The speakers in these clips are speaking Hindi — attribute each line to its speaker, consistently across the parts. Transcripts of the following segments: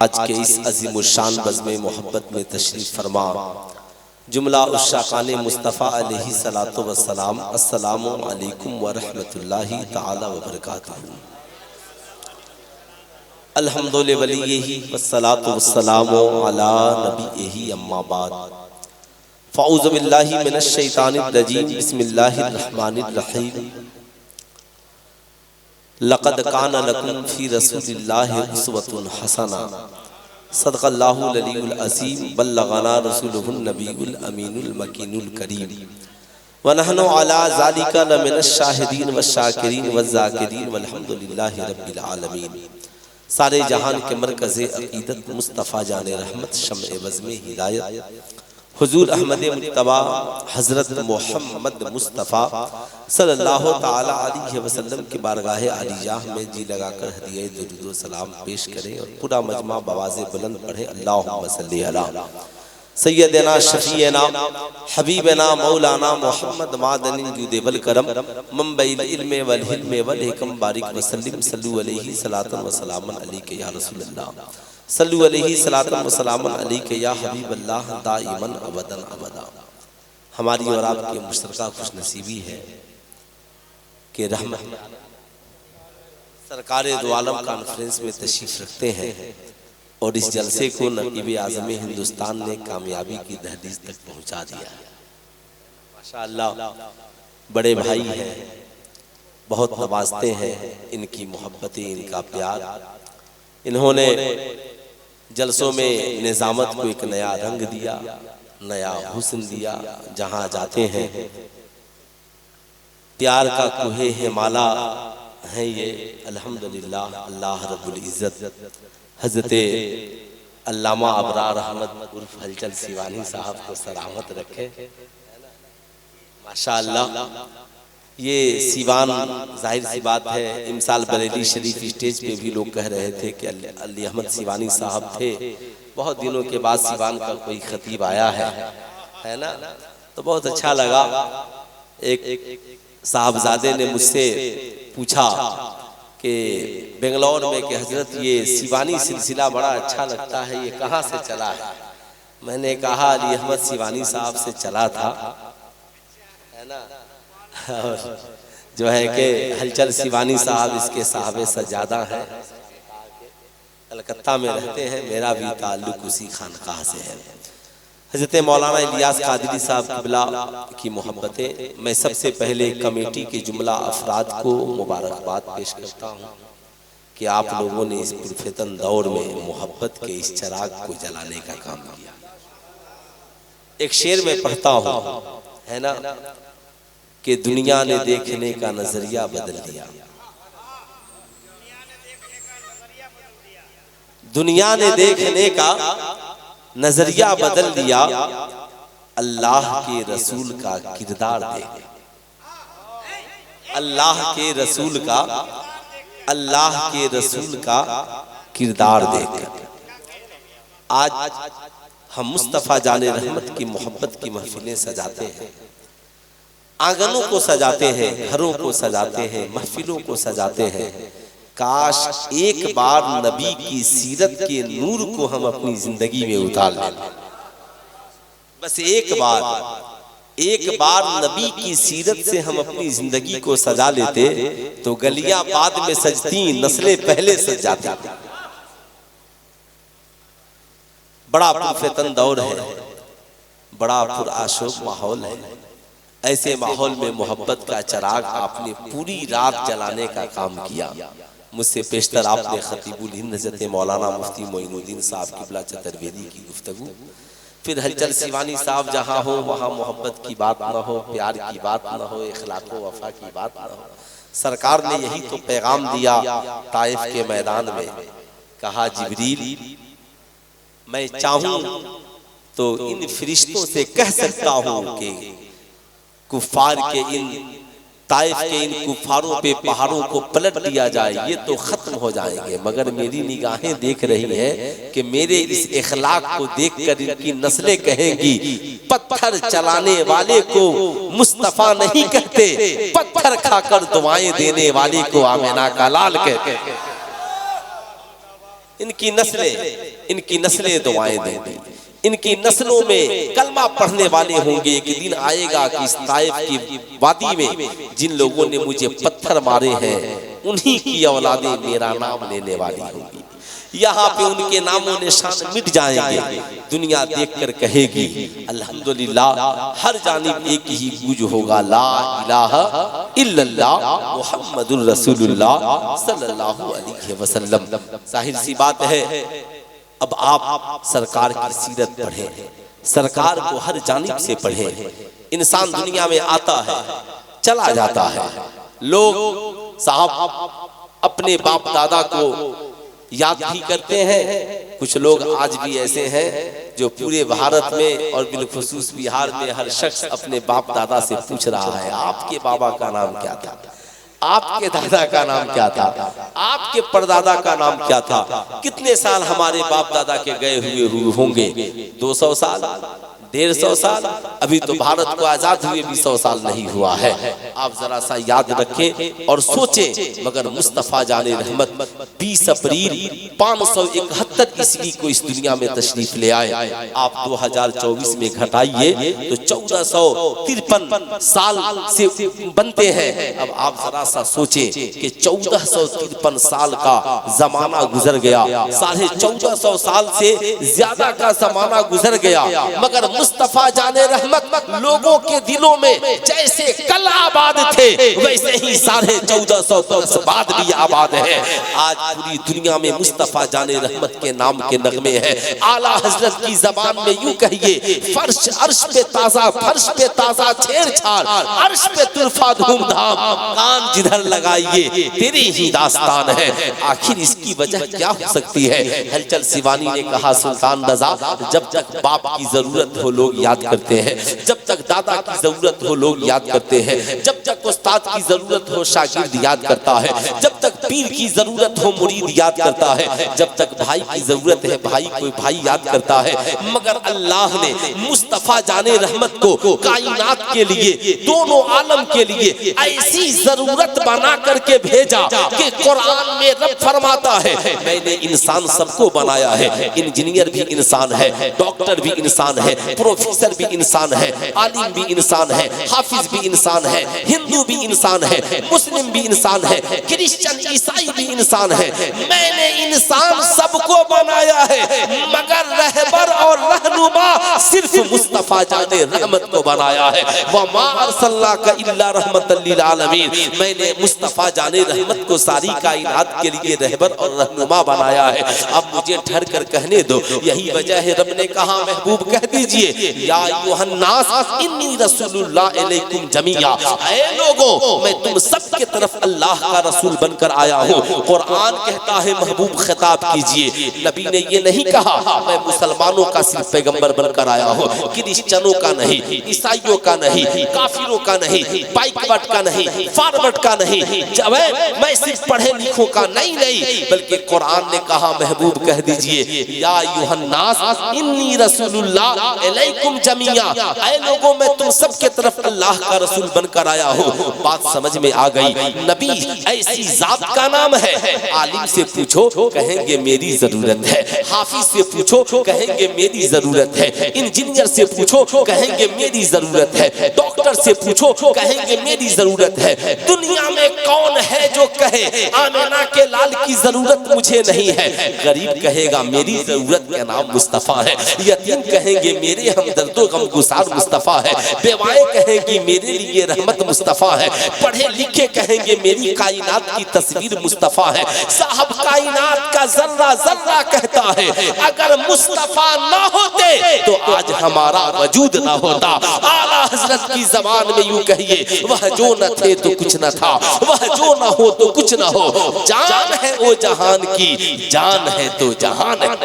Speaker 1: आज के इस अज़ीमुश्शान बज़्म मोहब्बत में तशरीफ़ फरमा जुमला उश्शाक़ाने मुस्तफ़ा अलैहि सलातो व सलाम। अस्सलामु अलैकुम व रहमतुल्लाहि तआला व बरकातुहू। अल्हम्दुलिल्लाहि वलिय्यिही वस्सलातु वस्सलामु अला नबिय्यिही अम्मा बाद। फ़अऊज़ु बिल्लाहि मिनश शैतानिर रजीम। बिस्मिल्लाहिर रहमानिर रहीम। लक़द कान लकुम फ़ी रसूलिल्लाहि उस्वतुन हसना। सदक़ल्लाहुल अलीयुल अज़ीम। बल्लग़ना रसूलुहुन नबियुल अमीनुल मकीनुल करीम। व नहनु अला ज़ालिका लमिनश शाहिदीन वश्शाकिरीन वज़्ज़ाकिरीन वल्हम्दुलिल्लाहि रब्बिल आलमीन। सारे जहान के मरकज़े अक़ीदत मुस्तफ़ा जाने रहमत शम्ए बज़्मे हिदायत हुज़ूर अहमद मुज्तबा हज़रत मोहम्मद मुस्तफ़ा सल्लल्लाहु ताला अलैहि वसल्लम की बारगाह आलिजाह में जी लगाकर हदिया दुरूद व सलाम पेश करें और पूरा मजमा बवाज़े बुलंद पढ़े। अल्लाहुम्मा सल्ली अला सय्यदना शफ़ीना हबीबना मौलाना मोहम्मद मादनी जुदे वल करम मंबइल इल्म वल हिल्म वल हिकम बारिक वसल्लिम सल्लु अलैहि सलातन व सलामन अलैका या रसूलल्लाह सल्लु अलैहि सलातन व सलामन अलैका या हबीबल्लाह दाइमन अबदन अबदा। हमारी और आपकी मुश्तरका खुशनसीबी है कि रहमत सरकार दो आलम कॉन्फ्रेंस में तशरीफ रखते हैं और इस जलसे को नकीब आज़म हिंदुस्तान ने कामयाबी की दहलीज तक पहुंचा दिया है। माशाअल्लाह बड़े भाई हैं, बहुत नवाजते हैं, इनकी मोहब्बतें, इनका प्यार। इन्होंने जलसों में निज़ामत को एक नया रंग दिया, नया हुस्न दिया। जहां जाते हैं प्यार का कुहे हिमाला है ये। अल्हम्दुलिल्लाह अल्लाह रब्बुल इज़्ज़त हज़रत अल्लामा अबरार अहमद उर्फ हलचल सिवानी साहब को सलामत रखे। माशाअल्लाह ये सिवान जाहिर सी बात है, इमसाल बरेली शरीफ स्टेज पे भी लोग कह रहे थे कि अली अहमद सिवानी साहब थे। बहुत दिनों के बाद सिवान का कोई खतीब आया है ना, तो बहुत अच्छा लगा। एक साहबजादे ने मुझसे पूछा कि बेंगलौर में कि हजरत ये सिवानी सिलसिला बड़ा अच्छा लगता है, ये कहाँ से चला है? मैंने कहा अली अहमद सिवानी साहब से चला था, है ना। और जो है कि हलचल सिवानी साहब इसके साहबे सज्जादा हैं, कलकत्ता में रहते हैं। मेरा भी ताल्लुक उसी खानकाह से है। हज़रत मौलाना इलियास कादरी साहब क़िबला की मोहब्बतें। मैं सबसे पहले कमेटी के जुमला अफराद को मुबारकबाद पेश करता हूँ कि आप लोगों ने इस पुरफितन दौर में मोहब्बत के इस चिराग को जलाने का काम किया। एक शेर में पढ़ता हूँ, है ना, कि दुनिया ने देखने का नजरिया बदल दिया। दुनिया ने देखने का नजरिया बदल दिया, अल्लाह के रसूल का किरदार देख। अल्लाह के रसूल का, अल्लाह के रसूल का किरदार देख। आज हम मुस्तफ़ा जाने रहमत की मोहब्बत की महफिलें सजाते हैं, आंगनों को सजाते हैं, घरों को सजाते हैं, महफिलों को सजाते हैं। काश एक बार नबी की सीरत के नूर को हम अपनी जिंदगी में उतार लें। बस एक बार नबी की सीरत से हम अपनी जिंदगी को सजा लेते तो गलियां बाद में सजती, नस्लें पहले सज जाती। बड़ा पुरफितन दौर है, बड़ा पुरआशोक माहौल है। ऐसे माहौल में मोहब्बत का चिराग आपने पूरी रात जलाने का काम किया। मुझसे पेशतर आपने खतीबुल हिंद हज़रत मौलाना मुफ्ती मोइनुद्दीन साहब क़िबला चतुर्वेदी की गुफ्तगू, फिर हलचल सिवानी साहब जहाँ हो वहाँ मोहब्बत की बात ना हो, प्यार की बात ना हो, इखलाक़ व वफ़ा की बात ना हो। सरकार ने यही तो पैगाम दिया ताइफ के मैदान में। कहा जिब्रील मैं चाहूँ तो इन फरिश्तों से कह सकता हूँ कि कुफ़ार के इन ताइफ के इन कुफारों पे पहाड़ों को पलट दिया जाए, ये तो खत्म हो जाएंगे। मगर मेरी निगाहें देख रही हैं कि मेरे इस इखलाक को देखकर इनकी नस्लें कहेंगी पत्थर चलाने वाले को मुस्तफा नहीं कहते, पत्थर खाकर दुआएं देने वाले को आमिना का लाल कहते। इनकी नस्लें दुआएं देंगी, इनकी नस्लों में कलमा पढ़ने वाले होंगे। एक दिन आएगा कि इस ताइफ की वादी में जिन लोगों ने मुझे पत्थर मारे हैं उन्हीं की औलादें मेरा नाम लेने वाली होंगी। यहाँ पे उनके नामों निशान मिट जाएंगे। दुनिया देखकर कहेगी अल्हम्दुलिल्लाह, हर जानिब एक ही गूंज होगा, ला इलाहा इल्लल्लाह मुहम्मदुर रसूलुल्लाह सल्लल्लाहु अलैहि वसल्लम। जाहिर सी बात है, अब आप सरकार की सीरत पढ़ें, सरकार को हर जानिब से पढ़ें। इंसान दुनिया में आता है, चला जाता है। लोग साहब अपने बाप दादा को याद भी करते हैं। कुछ लोग आज भी ऐसे हैं जो पूरे भारत में और बिलखुसूस बिहार में हर शख्स अपने बाप दादा से पूछ रहा है, आपके बाबा का नाम क्या था, आपके दादा का नाम क्या था, आपके परदादा का नाम क्या था। कितने साल हमारे बाप दादा के गए हुए होंगे? 200 साल, 150 साल। अभी तो भारत को आजाद हुए भी 100 साल नहीं हुआ है। आप जरा सा याद रखें और सोचें। मगर मुस्तफा जाने रहमत 20 अप्रैल 571 ईस्वी को इस दुनिया में तशरीफ ले आए। आप 2024 में घटाइए तो 1453 साल से बनते हैं। अब आप जरा सा सोचें कि 1453 साल का जमाना गुजर गया, 1450 साल से ज्यादा का जमाना गुजर गया, मगर मुस्तफा जाने रहमत लोगों के दिलों में जैसे कल आबाद थे वैसे ही 1450 वर्ष बाद भी आबाद है। आज पूरी दुनिया में मुस्तफा जाने रहमत के नाम के नगमे हैं। आला हजरत की जबान में यूं कहिए, फर्श अर्श पे ताजा, फर्श पे ताजा छेड़छाड़, अर्श पे तुरफा धूमधाम, कान जिधर लगाइए तेरी ही दास्तान है। आखिर इसकी वजह क्या हो सकती है? हलचल सिवानी ने कहा, सुल्तान रजा, जब तक बाप की जरूरत हो लोग याद करते हैं, जब तक दादा की जरूरत हो लोग याद करते हैं, जब तक उस्ताद की जरूरत हो शागिर्द याद करता है, जब तक पीर की जरूरत हो मुरीद याद करता है, जब तक भाई की जरूरत है भाई कोई भाई याद करता है। मगर अल्लाह ने मुस्तफा जाने रहमत को कायनात के लिए, दोनों आलम के लिए ऐसी जरूरत बना करके भेजा कि कुरान में रब फरमाता है, मैंने इंसान सबको बनाया है। इंजीनियर भी इंसान है, डॉक्टर भी इंसान है, प्रोफेसर भी इंसान है, आलिम भी इंसान है, हाफिज भी इंसान है, हिंदू भी इंसान है, मुस्लिम भी इंसान है, क्रिश्चियन ईसाई भी इंसान है। मैंने इंसान सबको बनाया है, मगर रहबर और रहनुमा सिर्फ मुस्तफा जाने रहमत को बनाया है। वमा अरसलनाका इल्ला रहमतल लिल आलमीन, मैंने मुस्तफा जाने रहमत को सारी कायनात के लिए रहबर और रहनुमा बनाया है। अब मुझे ठहर कर कहने दो, यही वजह है रब ने कहा, महबूब कह दीजिए, या अय्युहन्नास इन्नी रसूलुल्लाह इलैकुम जमीआ, ऐ लोगों मैं तुम सब के तरफ अल्लाह का रसूल बनकर आया हूँ। कुरान कहता है महबूब खिताब कीजिए, नबी ने ये नहीं कहा मैं मुसलमानों का सिर्फ पैगंबर बनकर आया हूँ, क्रिश्चियनों का नहीं, ईसाइयों का नहीं, काफिरों का नहीं, बैकवर्ड का नहीं, फॉरवर्ड का नहीं, मैं सिर्फ पढ़े लिखों का नहीं, बल्कि कुरान ने कहा महबूब कह दीजिए, या अय्युहन्नास इन्नी रसूलुल्लाह इलैकुम जमीआ, ऐ लोगों मैं तुम सब के तरफ अल्लाह का रसूल बनकर आया हूँ। बात समझ में आ गई? नबी ऐसी जात का नाम है। आलिम से पूछो कहेंगे मेरी जरूरत है, हाफिज से पूछो कहेंगे मेरी जरूरत है, इंजीनियर से पूछो कहेंगे मेरी जरूरत है, डॉक्टर से पूछो कहेंगे मेरी जरूरत है। दुनिया में कौन है जो कहे आमिना के लाल की जरूरत मुझे नहीं है? गरीब कहेगा मेरी जरूरत का नाम मुस्तफा है, यतीम कहेंगे मेरे हमदर्दो गमगुसार मुस्तफा है, बेवाएं कहेंगी मेरे लिए रहमत मुस्तफा है, पढ़े लिखे कहेंगे मेरी कायनात की तस्वीर मुस्तफा है। साहब कायनात का जर्रा जर्रा कहता है, अगर मुस्तफा ना होते तो आज हमारा वजूद ना होता। आला हजरत की जबान में यूं कहिए, वह जो न थे तो कुछ न था, वह जो न हो तो कुछ न हो, जान है वो जहान की, जान है तो जहान है।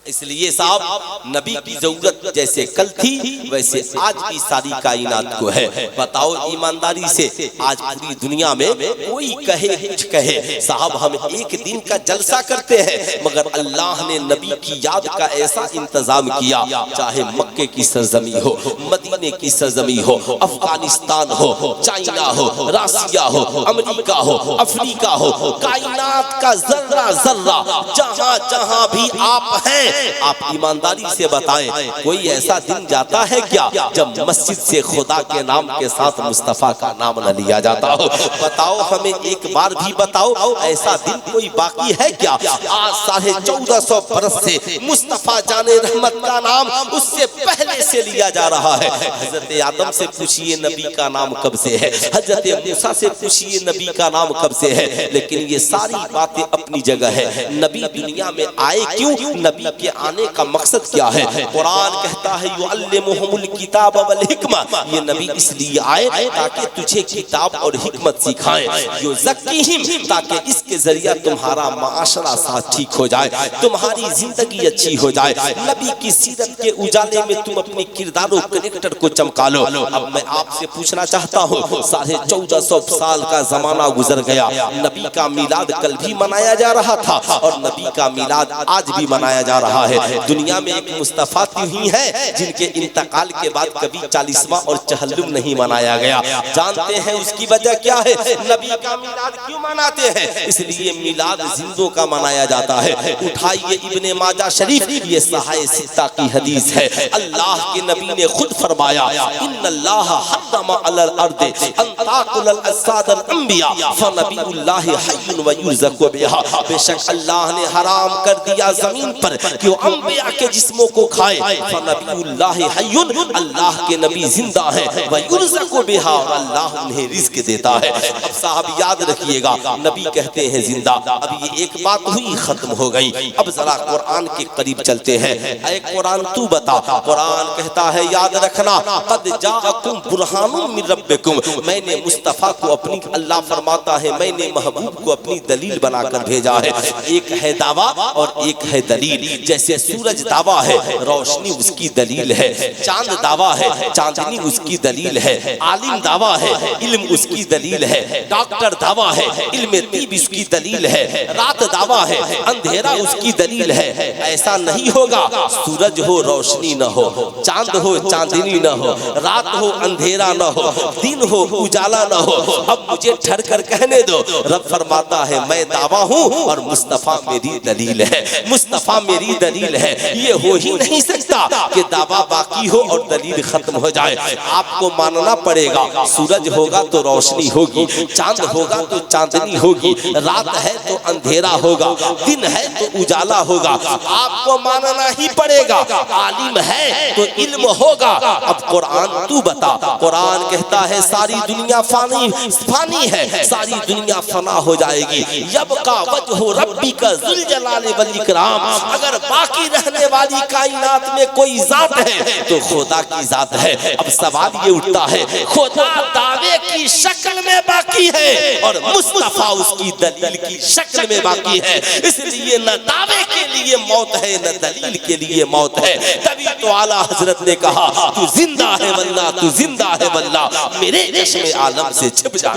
Speaker 1: इसलिए साहब नबी की जरूरत जैसे कल थी वैसे आज भी सारी कायनात को है। बताओ ईमानदारी से, आज पूरी दुनिया में कोई कहे कुछ कहे, साहब हम एक दिन का जलसा करते हैं, मगर अल्लाह ने नबी की याद का ऐसा इंतजाम किया, चाहे मक्के की सरजमी हो, मदीने की सरजमी हो, अफगानिस्तान हो, चाइना हो, रसिया हो, अमेरिका हो, अफ्रीका हो, कायनात का जर्रा जर्रा जहां जहां भी आप हैं, आप ईमानदारी से बताएं, कोई ऐसा दिन जाता है क्या जब मस्जिद से खुदा के नाम के साथ मुस्तफा का नाम न लिया जाता हो? बताओ हमें, एक बार भी बताओ, ऐसा दिन कोई बाकी है क्या? आज 1450 बरस से मुस्तफा जाने रहमत का नाम उससे पहले से लिया जा रहा है। हजरत आदम से पूछिए नबी का नाम कब से है, हजरत मूसा से पूछिए नबी का नाम कब से है। लेकिन ये सारी बातें अपनी जगह है। नबी दुनिया में आए क्यों, नबी के आने का मकसद क्या है? कुरान कहता है युअल्लिमुहुमुल किताब वल हिकमा, ये नबी इसलिए आए ताकि तुझे किताब और हिकमत सिखाएं, युज़क्कीहिम, ताकि इसके जरिए तुम्हारा माशरा साथ ठीक हो जाए, तुम्हारी जिंदगी अच्छी हो जाए। नबी की सीरत के उजाले में तुम अपनी किरदारों करेक्टर को चमका लो। अब मैं आपसे पूछना चाहता हूँ, 1450 साल का जमाना गुजर गया, नबी का मिलाद कल भी मनाया जा रहा था और नबी का मिलाद आज भी मनाया जा रहा है। दुनिया में एक मुस्तफा ही है जिनके इंतकाल के बाद कभी 40वां और चहल्लुम नहीं मनाया गया। जानते हैं उसकी वजह क्या है? नबी का मिलाद क्यों मनाते हैं? इसलिए मिलाद जिंदों का मनाया जाता है। उठाइए इब्ने माजा शरीफ, ये सहाय सित्ता की हदीस है। अल्लाह के नबी ने खुद फरमाया, इन्नल्लाह हर्रमा अलल अर्दि अन ताकुलल असादल अंबिया फनबियुल्लाह हय्युन व युज़कु बिहा, बेशक अल्लाह ने हराम कर दिया जमीन पर कि वो अंबिया के जिस्मों को खाए। फनबियुल्लाह हय्युन, अल्लाह के नबी जिंदा है, व युज़कु बिहा, अल्लाह उन्हें रिज़्क देता है। अब साहब याद रखिएगा, नबी कहते हैं जिंदा। अब ये एक बात हुई, खत्म हो गई। अब जरा कुरान के करीब चलते हैं। ऐ कुरान तू बता, कुरान कहता है याद रखना, कद जाअकुम बुरहानुम मिन रब्बिकुम, मैंने मुस्तफा को अपनी, अल्लाह फरमाता है मैंने महबूब को अपनी दलील बनाकर भेजा है। एक है दावा और एक है दलील। जैसे सूरज दावा है, रोशनी उसकी दलील है। चांद दावा है, चांदनी उसकी दलील है। आलिम दावा है, इल्म उसकी दलील है। डॉक्टर दावा है, इल्म तीब उसकी दलील है। रात दावा है, अंधेरा उसकी दलील है। ऐसा नहीं होगा सूरज हो रोशनी न हो, चांद हो चांदनी न हो, रात हो अंधेरा न हो, दिन हो उजाला न हो। अब मुझे ठहर कर कहने दो, रब फरमाता है मैं दावा हूँ और मुस्तफा मेरी दलील है। मुस्तफा मेरी दलील है। ये हो ही नहीं सकता कि दावा बाकी हो और दलील खत्म हो जाए। आपको मानना पड़ेगा, सूरज होगा तो रोशनी होगी, चांद होगा तो चांदनी होगी, रात है तो अंधेरा होगा, दिन है तो उजाला होगा। आपको मानना ही पड़ेगा। आलिम है तो इल्म होगा। अब कुरान तू बता, कुरान कहता है सारी दुनिया फानी है, सारी दुनिया फना हो जाएगी। यबका वजहु रब्बिका ज़ुल जलाल वल इकराम, अगर बाकी रहने वाली कायनात में कोई जात है तो खुदा की जात है। अब सवाल ये उठता है, खुदा दावे की शक्ल में बाकी है और मुस्तफा उसकी दलील की शक्ल में बाकी है। इसलिए न दावे के लिए मौत है न दलील के लिए मौत है। तभी तो आला हजरत ने कहा, तू जिंदा है वल्लाह, तू जिंदा है वल्लाह, मेरे चश्मे आलम से छिप जा।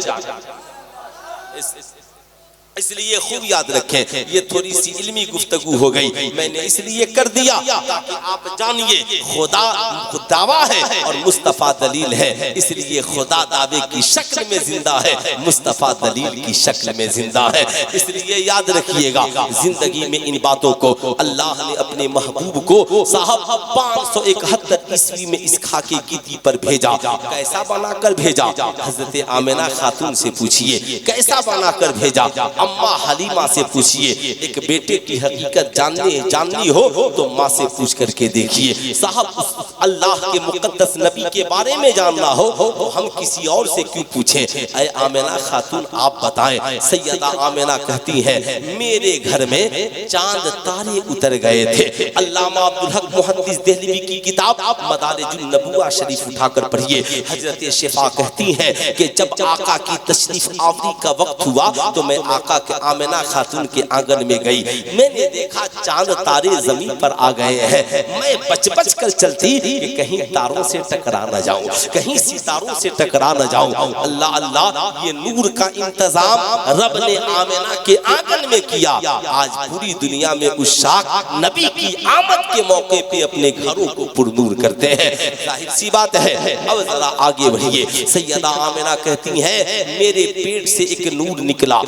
Speaker 1: इसलिए खूब याद रखें, ये थोड़ी सी इल्मी गुफ्तगू हो गई, मैंने इसलिए कर दिया ताकि आप जानिए खुदा दावा है और मुस्तफा दलील है। इसलिए खुदा दावे की शक्ल में जिंदा है, मुस्तफा दलील की शक्ल में जिंदा है। इसलिए याद रखिएगा, जिंदगी में इन बातों को अल्लाह ने अपने महबूब को साहब 571 ईस्वी में इस खाके की दी पर भेजा। कैसा बनाकर भेजा? हजरत आमिना खातून से पूछिए कैसा बनाकर भेजा। अम्मा हलीमा से पूछिए, एक बेटे की हकीकत जाननी हो तो माँ से पूछ करके देखिए। साहब अल्लाह के मुकद्दस नबी के बारे में जानना हो तो हम किसी और से क्यों पूछें? ऐ आमिना खातून आप बताएं। सैयदा आमिना कहती हैं, मेरे घर में चांद तारे उतर गए थे। अल्लामा अब्दुल हक मुहद्दिस देहलवी की किताब मदारिजुन नबुव्वा शरीफ उठाकर पढ़िए। हजरत शिफा कहती हैं कि जब आका की तशरीफ आवरी का वक्त हुआ तो मैं आका के आमिना खातून के आंगन में गई। मैंने देखा चांद तारे जमीन पर आ गए हैं। मैं बच कर चलती कि कहीं तारों से टकरा न जाऊं, कहीं सितारों से टकरा न जाऊं। अल्लाह अल्लाह, ये नूर का इंतजाम रब ने आमिना के आंगन में किया। आज पूरी दुनिया में उस शाख नबी की आमद के मौके पे अपने घरों को पुरनूर करते हैं। जाहिर सी बात है। अब जरा आगे बढ़िए। सैयदा आमिना कहती हैं, मेरे पेट से एक नूर निकला,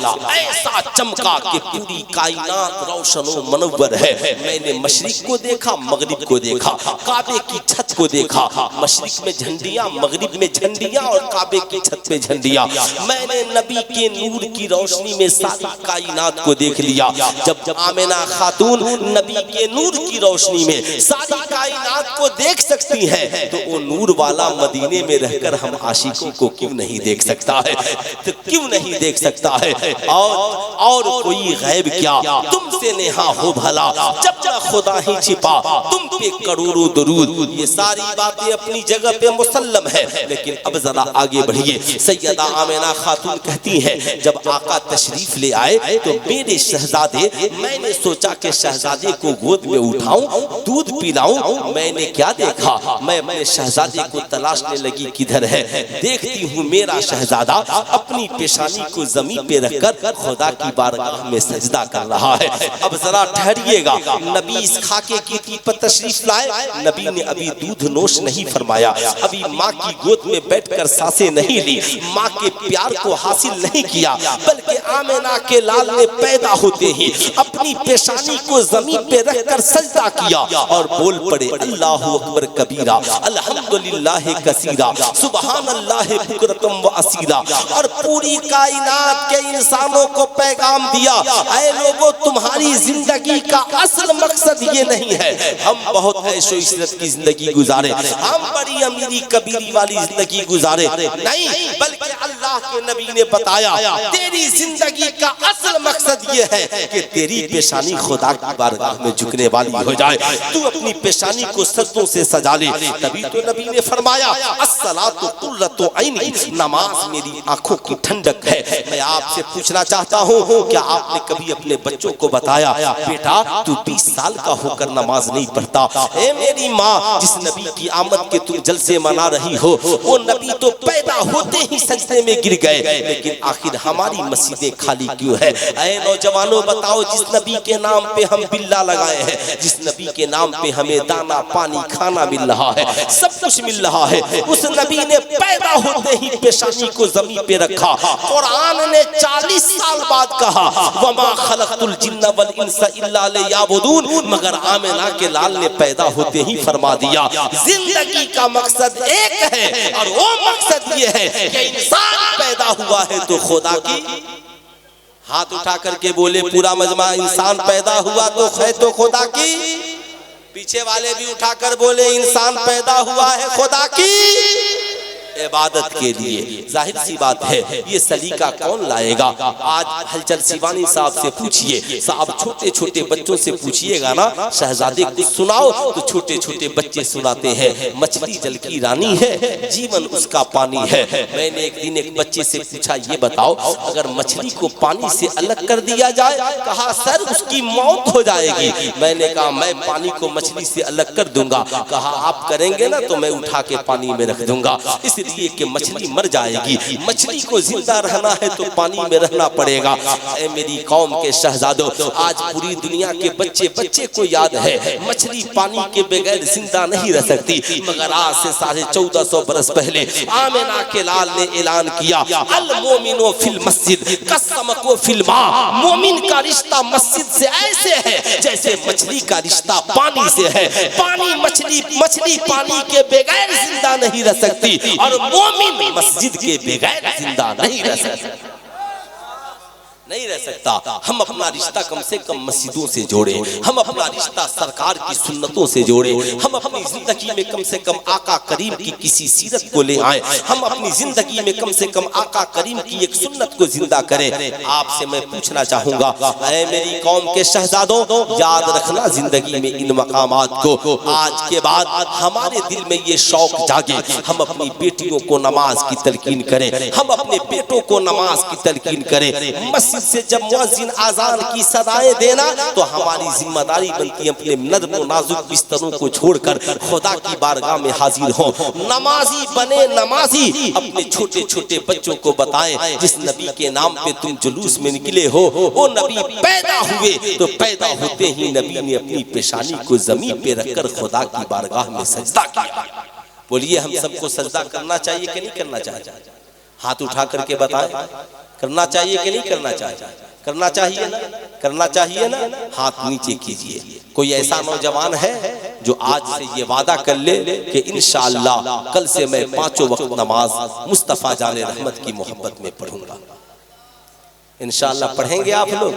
Speaker 1: ऐसा चमका कि पूरी कायनात रोशन व मनव्वर है। मैंने मशरिक को देखा, मगरिब को देखा, काबे की छत को देखा, मशरिक में झंडियां, मगरिब में झंडियां और काबे की छत पे झंडियां। मैंने नबी के नूर की रोशनी में सारी कायनात को देख लिया। जब आमिना खातून नबी के नूर की रोशनी में सारी कायनात को देख सकती है तो वो नूर वाला मदीने में रहकर हम आशिकों को क्यों नहीं देख सकता है, तो क्यों नहीं देख सकता है। और कोई गैब क्या, तुमसे नेहा हो भला, जब तक खुदा ही छिपा, तुम पे करोड़ों दुरूद। ये सारी बातें अपनी जगह पे मुसल्लम है, लेकिन अब जरा आगे बढ़िए। सैयदा आमिना खातून कहती है, जब आका तशरीफ ले आए तो मेरे शहजादे, मैंने सोचा कि शहजादे को गोद में उठाऊं, दूध पिलाऊं। मैंने क्या देखा, मैं अपने शहजादे को तलाशने लगी, किधर है। देखती हूँ मेरा शहजादा अपनी पेशानी को जमीन पे रखकर खुदा की बारगाह में सजदा कर रहा है। अब जरा ठहरिएगा, नबी इस खाके की ईद पर तशरीफ लाए, नबी ने अभी दूध नोश नहीं फरमाया, अभी माँ की गोद में बैठकर सांसें नहीं ली, माँ के प्यार को हासिल नहीं किया, बल्कि आमिना के लाल ने पैदा होते ही अपनी पेशानी को जमीन पे रखकर सजदा किया और बोल पड़े, अल्लाहु अकबर कबीरा, अल्हम्दुलिल्लाह कसीरा, सुबहानल्लाह बुकरतम व असीला। और पूरी कायनात के इंसानों को पैगाम दिया, ऐ लोगों, तुम्हारी जिंदगी का असल मकसद ये नहीं है हम बहुत ऐशो इशरत की जिंदगी गुजारे, हम बड़ी अमीरी कबीरी वाली जिंदगी गुजारे, नहीं, बल्कि अल्लाह के नबी ने बताया, तेरी जिंदगी का असल मकसद ये है कि तेरी पेशानी खुदा की बारगाह में झुकने वाली हो जाए, तू अपनी पेशानी को सजदों से सजा ले। तभी तो नबी ने फरमाया, अस्सलातु कुर्रतु ऐनी, नमाज मेरी आंखों की ठंडक है। मैं आपसे पूछना चाहता हूँ, क्या आपने कभी अपने बच्चों को बताया, बेटा तू 20 साल का होकर नमाज नहीं पढ़ता? ए मेरी माँ, जिस नबी की आमद के तुम जलसे मना रही हो, वो नबी तो पैदा होते ही सजदे में गिर गए, लेकिन आखिर हमारी मस्जिदें खाली क्यों है? ऐ नौजवानों, बताओ, जिस नबी के नाम पे हम बिल्ला लगाए हैं, जिस नबी के नाम पे हमें दाना पानी खाना मिल रहा है, सब कुछ मिल रहा है, उस नबी ने पैदा होते ही पेशानी को जमीन पे रखा। कुरान ने 40 साल बाद कहा, वमा खलक़तुल जिन्ना वल इंसा इल्ला लियअबुदून, मगर आमिना के लाल ने पैदा होते ही फरमा दिया, जिंदगी का मकसद एक है और वो मकसद ये है कि इंसान पैदा हुआ है तो खुदा की, हाथ उठा करके बोले पूरा मजमा, इंसान पैदा हुआ तो है तो खुदा की। पीछे वाले भी उठाकर बोले, इंसान पैदा हुआ है खुदा की इबादत के लिए। जाहिर सी बात है, ये सलीका कौन लाएगा? आज हलचल सिवानी साहब से पूछिए, साहब छोटे छोटे बच्चों से पूछिएगा ना, शहजादे को सुनाओ तो छोटे छोटे बच्चे सुनाते हैं, मछली जल की रानी है, जीवन उसका पानी है। मैंने एक दिन एक बच्चे से पूछा, ये बताओ, अगर मछली को पानी से अलग कर दिया जाए, कहा सर उसकी मौत हो जाएगी। मैंने कहा मैं पानी को मछली से अलग कर दूंगा। कहा आप करेंगे ना तो मैं उठा के पानी में रख दूंगा, इसलिए कि मछली मर जाएगी। मछली को जिंदा रहना है तो पानी में रहना पड़ेगा। ऐ मेरी कौम के शहजादों, आज पूरी दुनिया के बच्चे बच्चे को याद है, मछली पानी के बगैर जिंदा नहीं रह सकती, मगर आज से 1450 बरस पहले आमिना के लाल ने ऐलान किया, अल मोमिनो फिल मस्जिद कसमको फिल मा, मोमिन का रिश्ता मस्जिद से ऐसे है जैसे मछली का रिश्ता पानी से है। पानी मछली, मछली पानी के बगैर जिंदा नहीं रह सकती और मोमिन मस्जिद के बगैर जिंदा नहीं रह सकता, नहीं रह सकता। हम अपना रिश्ता कम से कम मस्जिदों से जोड़े, हम अपना रिश्ता सरकार की सुन्नतों से जोड़े, हम अपनी जिंदगी में कम से कम आका करीम की किसी सीरत को ले आए, हम अपनी जिंदगी में कम से कम आका करीम की एक सुन्नत को जिंदा करें। आपसे मैं पूछना चाहूंगा, ऐ मेरी कौम के शहजादों, याद रखना जिंदगी में इन मकामात को। आज के बाद हमारे दिल में ये शौक जागे, हम अपनी बेटियों को नमाज की तलकीन करें, हम अपने बेटों को नमाज की तलकीन करें। मस्जिद से जब मुअज्जिन आजान की सदाएं देना तो हमारी जिम्मेदारी बनती है अपने नर्म नाजुक बिस्तरों को छोड़कर खुदा की बारगाह में हाजिर हो, नमाजी बने नमाजी। अपने छोटे छोटे बच्चों को बताएं, जिस नबी के नाम पे तुम जुलूस में निकले हो, वो नबी पैदा हुए तो पैदा होते ही नबी ने अपनी पेशानी को जमीन पे रखकर खुदा की बारगाह में सजदा किया। बोलिए, हम सबको सजदा करना चाहिए कि नहीं करना चाहिए? हाथ उठा करके बताएं, करना चाहिए कि नहीं करना चाहिए? करना चाहिए ना, करना चाहिए ना। हाथ नीचे कीजिए। कोई ऐसा नौजवान है जो आज से ये वादा कर ले कि इंशाअल्लाह कल से मैं 5 वक्त नमाज मुस्तफ़ा जाने रहमत की मोहब्बत में पढ़ूंगा? इंशाअल्लाह पढ़ेंगे आप लोग?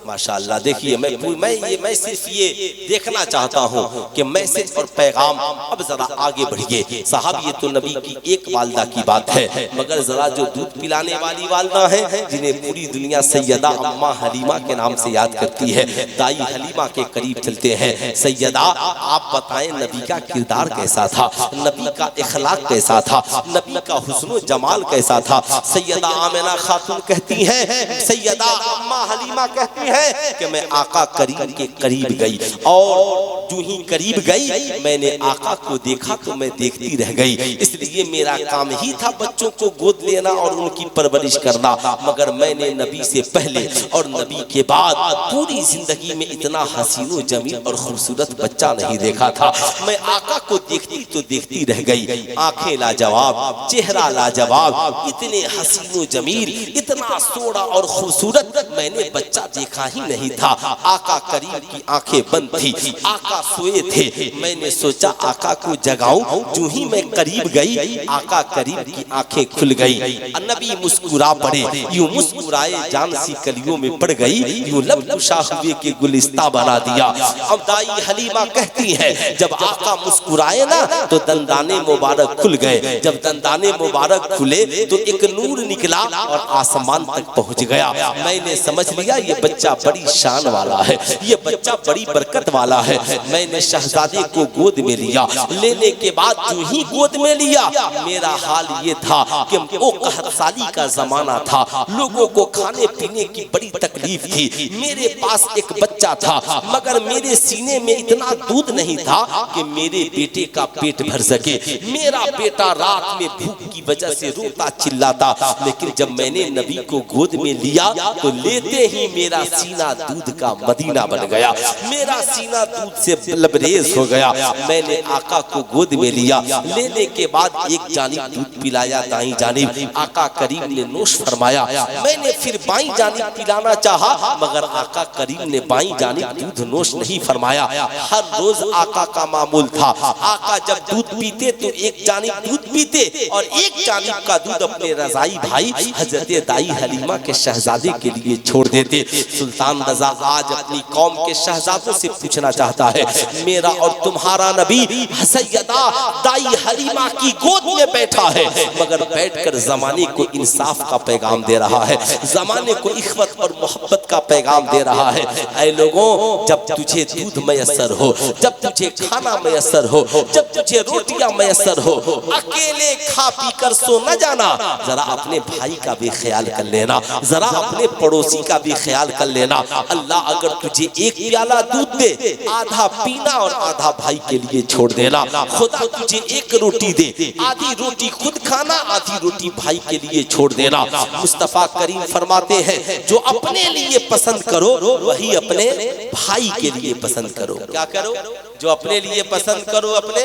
Speaker 1: माशाअल्लाह। देखिए मैं सिर्फ ये देखना चाहता हूँ कि मैसेज और पैगाम अब जरा आगे बढ़िए। साहब ये तो नबी की एक वालदा की बात है, मगर जरा जो दूध पिलाने वाली वालदा है जिन्हें पूरी दुनिया सैयदा अम्मा हलीमा के नाम से याद करती है, दाई हलीमा के करीब चलते हैं। सैयदा आप बताएं नबी का किरदार कैसा था, नबी का इखलाक कैसा था, नबी का हुस्न जमाल कैसा था? सैयदा आमिना खातून कहती है, सैयदा अम्मा हलीमा कहती है कि मैं आका करीम के करीब गई और जो ही करीब गई मैंने आका को देखा तो मैं देखती रह गई। इसलिए मेरा काम ही था बच्चों को गोद लेना और उनकी परवरिश करना, मगर मैंने नबी से पहले और नबी के बाद पूरी जिंदगी में इतना हसीनो जमील और खूबसूरत बच्चा नहीं देखा था। मैं आका को देखती तो देखती रह गई। आंखें लाजवाब, चेहरा लाजवाब, इतने हसीनो जमील, इतना सोड़ा और खूबसूरत मैंने बच्चा देखा ही नहीं था। आका करीम की आंखें बंद थी, आका सोए थे। मैंने सोचा आका को जगाऊं, जो ही मैं करीब गई आका करीम की आंखें खुल गई। नबी मुस्कुरा पड़े, यूं मुस्कुराए जान सी कलियों में पड़ गई, यूं लब कुशा हुए के गुलिस्ता बना दिया। अब दाई हलीमा कहती है जब आका मुस्कुराए ना तो दंदाने मुबारक खुल गए। जब दंदाने मुबारक खुले तो एक नूर निकला और आसमान तक पहुंच गया। मैंने समझ लिया ये बच्चा बड़ी शान वाला है, ये बच्चा बड़ी बरकत वाला है। मैंने शहजादे को गोद में लिया। लेने के बाद जो ही गोद में लिया मेरा हाल ये था कि वो कहत साली का जमाना था, लोगों को खाने पीने की बड़ी तकलीफ थी। मेरे पास एक बच्चा था मगर मेरे सीने में इतना दूध नहीं था कि मेरे बेटे का पेट भर सके। मेरा बेटा रात में भूख की वजह से रोता चिल्लाता, लेकिन जब मैंने नबी को गोद में लिया तो लेते ही मेरा सीना दूध का मदीना बन गया, मेरा सीना दूध से लबरेज हो गया। मैंने आका को गोद में लिया। लेने के बाद एक जानिब दूध पिलाया, दाईं जानिब आका करीम ने नोश फरमाया। मैंने फिर बाईं जानिब पिलाना चाहा मगर आका करीम ने बाईं जानिब दूध नोश नहीं फरमाया। हर रोज आका का मामूल था, आका जब दूध पीते तो एक जानिब दूध पीते और एक जानिब का दूध अपने रजाई भाई हजरत दाई हलीमा के शहजादे के लिए छोड़ देते। सुल्तान रजा आज अपनी कौम के शहजादों से पूछना चाहता है, मेरा और तुम्हारा नबी सैयदा दाई हलीमा की गोद में बैठा है मगर बैठकर जमाने को इंसाफ का पैगाम दे रहा है, जमाने को इख्वत और मोहब्बत का पैगाम दे रहा है। ऐ लोगों, जब तुझे दूध मयसर हो, जब तुझे खाना मयसर हो, जब तुझे रोटियां मयसर हो, अकेले खा पी कर सो न जाना। जरा अपने भाई का भी ख्याल कर लेना, जरा अपने पड़ोसी का भी ख्याल कर लेना। अल्लाह अगर तुझे एक प्याला दूध दे, आधा पीना और आधा भाई के लिए छोड़ देना। खुदा तुझे एक रोटी दे, आधी रोटी खुद खाना, आधी रोटी भाई के लिए छोड़ देना। मुस्तफा करीम फरमाते हैं जो अपने लिए पसंद करो वही अपने भाई के लिए पसंद करो। क्या करो? जो अपने लिए पसंद करो, अपने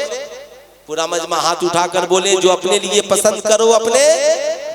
Speaker 1: पूरा मजमा हाथ उठाकर बोले, जो अपने लिए पसंद करो अपने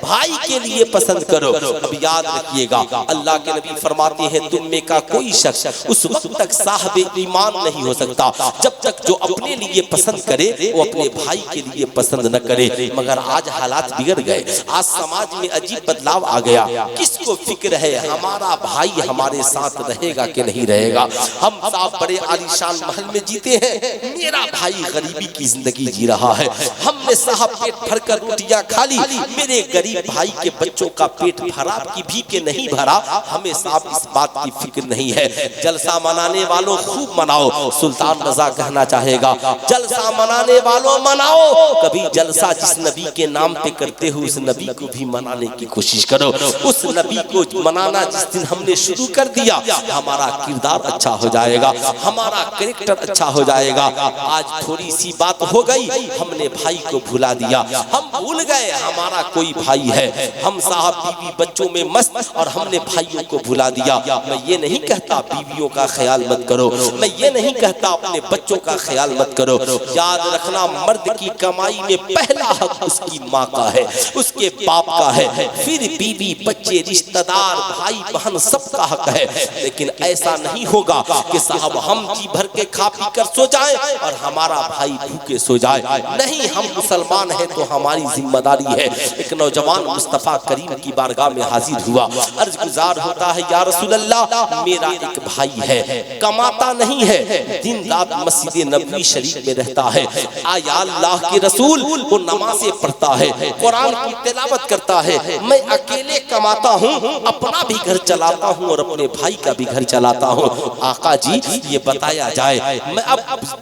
Speaker 1: भाई के लिए पसंद करो। अब याद रखिएगा अल्लाह के नबी फरमाते हैं तुम में का कोई शख्स उस वक्त तक साहिब ईमान नहीं हो सकता जब तक जो अपने लिए पसंद करे वो अपने भाई के लिए पसंद न करे। मगर आज हालात बिगड़ गए, आज समाज में अजीब बदलाव आ गया। किसको फिक्र है हमारा भाई हमारे साथ रहेगा कि नहीं रहेगा? हम साहब बड़े आलीशान महल में जीते हैं, मेरा भाई गरीबी की जिंदगी जी रहा है। हमने साहब पेट भरकर रोटियां खा ली, मेरे गरीब भाई के बच्चों का पेट भरा की भी के नहीं भरा, हमें साहब इस बात की फिक्र नहीं है। जलसा मनाने वालों खूब मनाओ, सुल्तान रजा कहना चाहेगा जलसा मनाने वालों मनाओ। कभी जलसा जिस नबी के नाम पे करते हो उस नबी को भी मनाने की कोशिश करो। उस नबी को मनाना जिस दिन हमने शुरू कर दिया हमारा किरदार अच्छा हो जाएगा, हमारा कैरेक्टर अच्छा हो जाएगा। आज थोड़ी सी बात हो गई, हमने भाई को भुला दिया, हम भूल गए हमारा कोई भाई भाई है, हम साहब बीवी बच्चों में मस्त और हमने भाइयों को भुला दिया। मैं ये नहीं कहता बीवियों का ख्याल मत करो, मैं ये नहीं कहता अपने बच्चों का ख्याल मत करो। याद रखना मर्द की कमाई में पहला हक उसकी माँ का है, उसके बाप का है, फिर बीवी बच्चे रिश्तेदार भाई बहन सबका हक है। लेकिन ऐसा नहीं होगा कि साहब हम जी भर के खा पी कर सो जाए और हमारा भाई भूखे सो जाए। नहीं, हम मुसलमान हैं तो हमारी जिम्मेदारी है। एक नौजवान मुस्तफा करीम की बारगाह में हाजिर हुआ, अर्ज गुजार होता है या रसूल अल्लाह मेरा एक भाई है, कमाता नहीं है, दिन रात मस्जिद नबवी शरीफ में रहता है, आया अल्लाह के रसूल वो नमाज़ें पढ़ता है, कुरान की तिलावत करता है, मैं अकेले कमाता हूँ, अपना भी घर चलाता हूँ और अपने भाई का भी घर चलाता हूँ। आका जी ये बताया जाए, मैं अब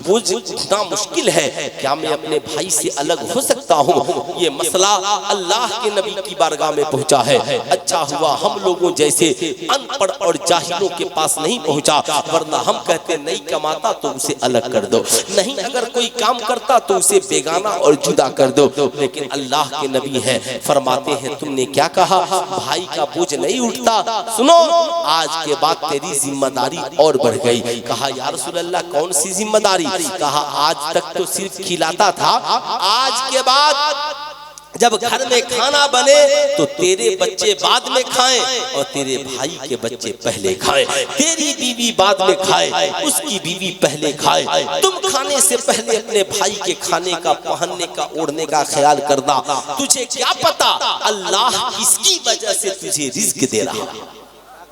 Speaker 1: बोझ इतना मुश्किल है, क्या मैं अपने भाई से अलग हो सकता हूँ? ये मसला अल्लाह के नबी की बारगाह में पहुँचा है। अच्छा हुआ हम लोगों जैसे अनपढ़ और जाहिलों के पास नहीं पहुँचा, वरना हम कहते नहीं कमाता तो उसे अलग कर दो, नहीं अगर कोई काम करता तो उसे बेगाना और जुदा कर दो। लेकिन अल्लाह के नबी हैं, फरमाते हैं तुमने क्या कहा, भाई का बोझ नहीं उठता। सुनो, आज के बाद तेरी जिम्मेदारी और बढ़ गई। कहा या रसूल अल्लाह कौन सी जिम्मेदारी? कहा आज तक तो सिर्फ खिलाता था, आज के बाद जब घर में खाना बने तो तेरे बच्चे बाद में खाएं और तेरे भाई के बच्चे पहले खाएं, तेरी बीवी बाद में खाए, उसकी बीवी पहले खाए, तुम खाने से पहले अपने भाई के खाने का, पहनने का, ओढ़ने का ख्याल करना। तुझे क्या पता अल्लाह किसकी वजह से तुझे रिज़्क दे रहा है?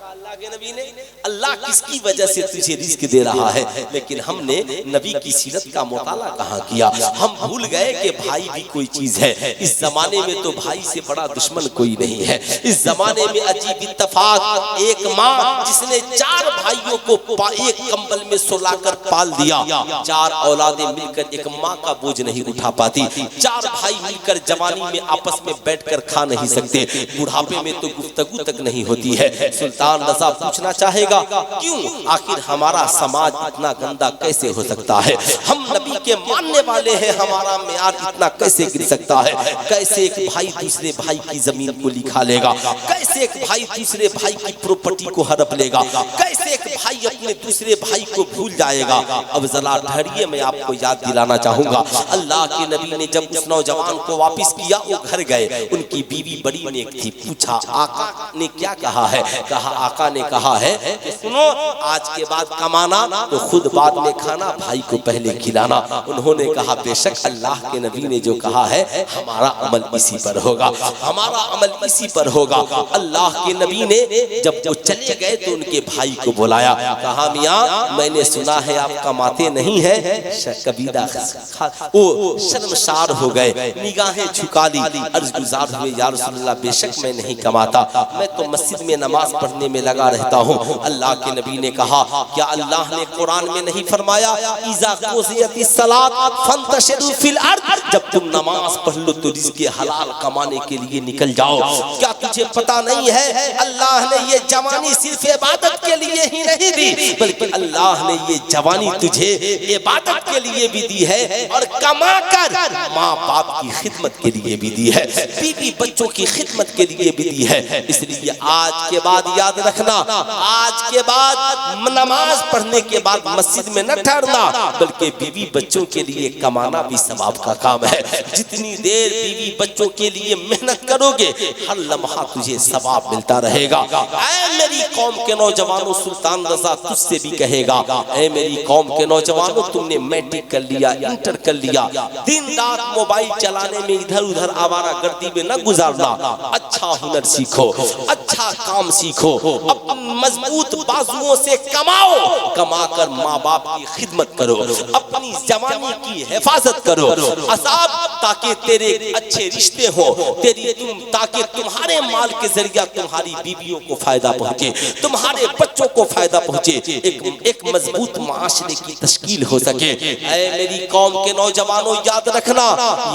Speaker 1: अल्लाह के नबी ने अल्लाह किसकी वजह से तुझे रिज़्क दे रहा है। लेकिन हमने नबी की सीरत का मुताला कहाँ किया? हम भूल गए कि भाई भी कोई चीज है। इस जमाने में तो भाई से बड़ा दुश्मन कोई नहीं है। इस जमाने में अजीब इत्तेफाक, एक माँ जिसने 4 भाइयों को एक कंबल में सुलाकर पाल दिया, 4 औलादें मिलकर एक माँ का बोझ नहीं उठा पाती। 4 भाई मिलकर जवानी में आपस में बैठकर खा नहीं सकते, बुढ़ापे में तो गुफ्तगू तक नहीं होती है। सुल्तान रज़ा पूछना चाहेगा क्यों? आखिर हमारा समाज इतना गंदा कैसे हो सकता है? हम नबी के मानने वाले हैं, हमारा मेयार इतना कैसे गिर सकता है? कैसे एक भाई दूसरे भाई की जमीन को लिखा लेगा? कैसे एक भाई दूसरे भाई की प्रॉपर्टी को हड़प लेगा? कैसे एक भाई अपने दूसरे भाई को भूल जाएगा? अब जरा ठहरिए, मैं आपको याद दिलाना चाहूंगा। अल्लाह के नबी ने जब उस नौजवान को वापिस किया, वो घर गए, उनकी बीवी बड़ी नेक थी। पूछा आका ने क्या कहा है? कहा आका ने कहा है कि सुनो, आज के बाद कमाना तो खुद बाद में खाना, भाई को पहले खिलाना। उन्होंने कहा बेशक अल्लाह के नबी ने जो कहा है हमारा अमल इसी पर होगा, हमारा अमल इसी पर होगा। अल्लाह के नबी ने जब वो चले गए तो उनके भाई को बुलाया, कहा मियाँ मैंने सुना है आप कमाते नहीं है। कबीरा वो शर्मसार हो गए, निगाहें झुका ली, अर्ज गुजार हुए या रसूलल्लाह बेशक मैं नहीं कमाता, मैं तो मस्जिद में नमाज पढ़ने में लगा रहता हूँ। अल्लाह के नबी ने कहा क्या अल्लाह ने कुरान में नहीं फरमाया इज़ा क़ुज़ियतिस सलात फंतशिरू फिल अर्द, जब तुम नमाज पढ़ लो तो रिज़्क़ हलाल कमाने के लिए निकल जाओ। क्या तुझे पता नहीं है अल्लाह ने ये जवानी सिर्फ इबादत के लिए ही नहीं दी, बल्कि अल्लाह ने ये जवानी तुझे इबादत के लिए भी दी है और कमा कर माँ बाप की खिदमत के लिए भी दी है, बीवी बच्चों की खिदमत के लिए भी दी है। इसलिए आज के बाद याद रखना, आज के बाद नमाज पढ़ने के बाद मस्जिद में न ठहरना, बल्कि बीवी बच्चों के लिए कमाना भी सवाब का काम है। जितनी देर बीवी बच्चों के लिए मेहनत करोगे हर लम्हा तुझे सवाब मिलता रहेगा। ऐ मेरी कौम के नौजवानों, सुल्तान रज़ा तुझसे भी कहेगा, ऐ मेरी कौम के नौजवानों तुमने मैट्रिक कर लिया, इंटर कर लिया, दिन रात मोबाइल चलाने में इधर उधर आवारा गर्दी में न गुजारना। अच्छा हुनर सीखो, अच्छा काम सीखो, मजबूत बाजुओं से कमाओ, कमाकर माँ बाप की खिदमत करो, अपनी जवानी की हिफाजत करो असाब, ताकि तेरे अच्छे रिश्ते हो, ताकि तुम्हारे माल के जरिए तुम्हारी बीवियों को फायदा पहुंचे, तुम्हारे बच्चों को फायदा पहुंचे, एक मजबूत माशरे की तश्कील हो सके। ऐ मेरी कौम के नौजवानों याद रखना,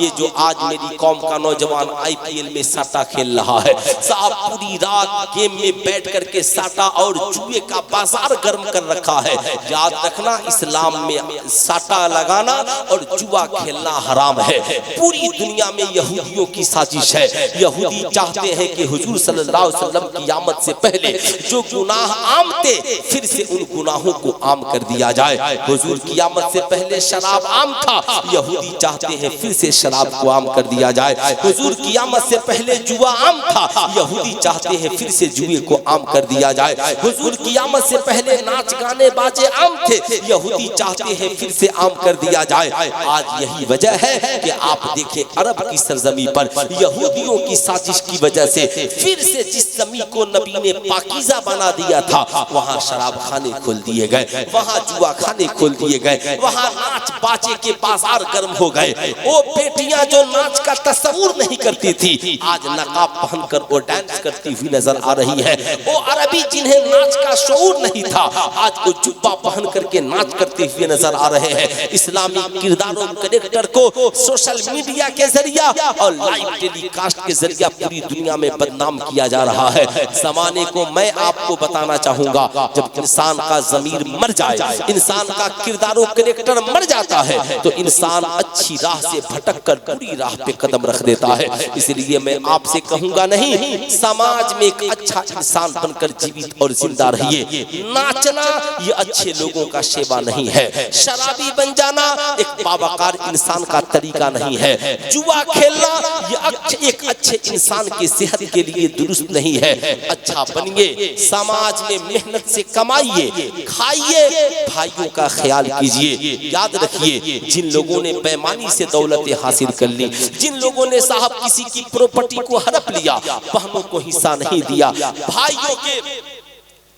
Speaker 1: ये जो आज मेरी कौम का नौजवान IPL में सट्टा खेल रहा है, साहब पूरी रात गेम में बैठ करके साटा और जुए का बाजार गर्म कर रखा है। याद रखना, इस्लाम में साटा लगाना और जुआ खेलना हराम है। पूरी दुनिया में यहूदियों की साजिश है। यहूदी चाहते हैं कि हुजूर सल्लल्लाहु अलैहि वसल्लम क़यामत से पहले जो गुनाह आम थे फिर से उन गुनाहों को आम कर दिया जाए। हुजूर क़यामत से पहले शराब आम था, यहूदी चाहते हैं फिर से शराब को आम कर दिया जाए। हुजूर क़यामत से पहले जुआ आम था, यहूदी चाहते हैं फिर से जुए को आम कर दिया जाए। हुजूर क़यामत से पहले नाच गाने बाजे आम थे, यहूदी चाहते हैं फिर से आम कर दिया जाए। आज यही वजह है कि आप देखें अरब की सरजमी पर यहूदियों की साजिश की वजह से फिर से जिस जमीन को नबी ने पाकीज़ा बना दिया था वहाँ शराब खाने खोल दिए गए, वहाँ जुआ खाने खोल दिए गए, वहाँ नाच बाजे के बाजार गर्म हो गए। वो बेटियां जो नाच का तस्वुर नहीं करती थी आज नकाब पहनकर वो डांस करती हुई नजर आ रही है। वो अरबी जिन्हें नाच का शऊर नहीं था आज वो जुब्बा पहन करके नाच करते हुए नजर आ रहे हैं। इस्लामी किरदारों कैरेक्टर को सोशल मीडिया के जरिया और लाइव टेलीकास्ट के जरिया पूरी दुनिया में बदनाम किया जा रहा है। जमाने को मैं आपको बताना चाहूंगा, जब इंसान का ज़मीर मर जाए, इंसान का किरदारों कैरेक्टर मर जाता है तो इंसान अच्छी राह से भटक कर बुरी राह पे कदम रख देता है। इसलिए मैं आपसे कहूंगा, नहीं, समाज में एक अच्छा इंसान बनकर जीवित और जिंदा रहिए। नाचना ये अच्छे लोगों का सेवा नहीं है, शराबी बन जाना एक बावकार इंसान का तरीका नहीं है, जुआ खेलना ये एक अच्छे इंसान की सेहत के लिए दुरुस्त नहीं है। अच्छा बनिए, समाज में मेहनत से कमाइए, खाइए, भाइयों का ख्याल कीजिए। याद रखिए, जिन लोगों ने बेईमानी से दौलतें हासिल कर ली, जिन लोगों ने साहब किसी की प्रॉपर्टी को हड़प लिया, बहनों को हिस्सा नहीं दिया, भाइयों के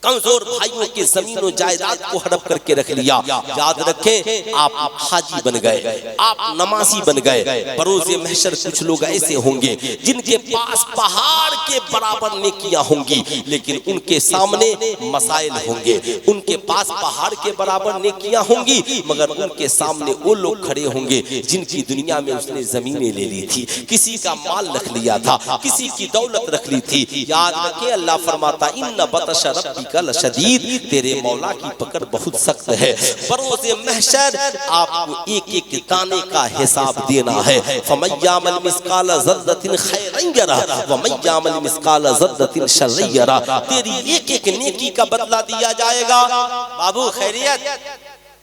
Speaker 1: कमजोर भाइयों के जमीनों जायदाद को हड़प करके रख लिया, याद रखें आप हाजी बन गए, आप नमाजी बन गए। बरोज़े महशर कुछ लोग ऐसे होंगे जिनके पास पहाड़ के बराबर नेकियां होंगी लेकिन उनके सामने मसाइल होंगे। उनके पास पहाड़ के बराबर नेकियां होंगी मगर उनके सामने वो लोग खड़े होंगे जिनकी दुनिया में उसने जमीनें ले ली थी, किसी का माल रख लिया था, किसी की दौलत रख ली थी। याद रखें, अल्लाह फरमाता इन्ना बतश रब्बिक लशदीद, तेरे मौला की पकड़ बहुत सख्त है। बरोज़े महशर आपको एक एक दाने का हिसाब देना है। फमय्यामल मिस्काल ज़र्रतिन खैरन यरा वमय्यामल मिस्काल ज़र्रतिन शर्रन यरा, तेरी एक एक नेकी का बदला दिया जाएगा। बाबू खैरियत,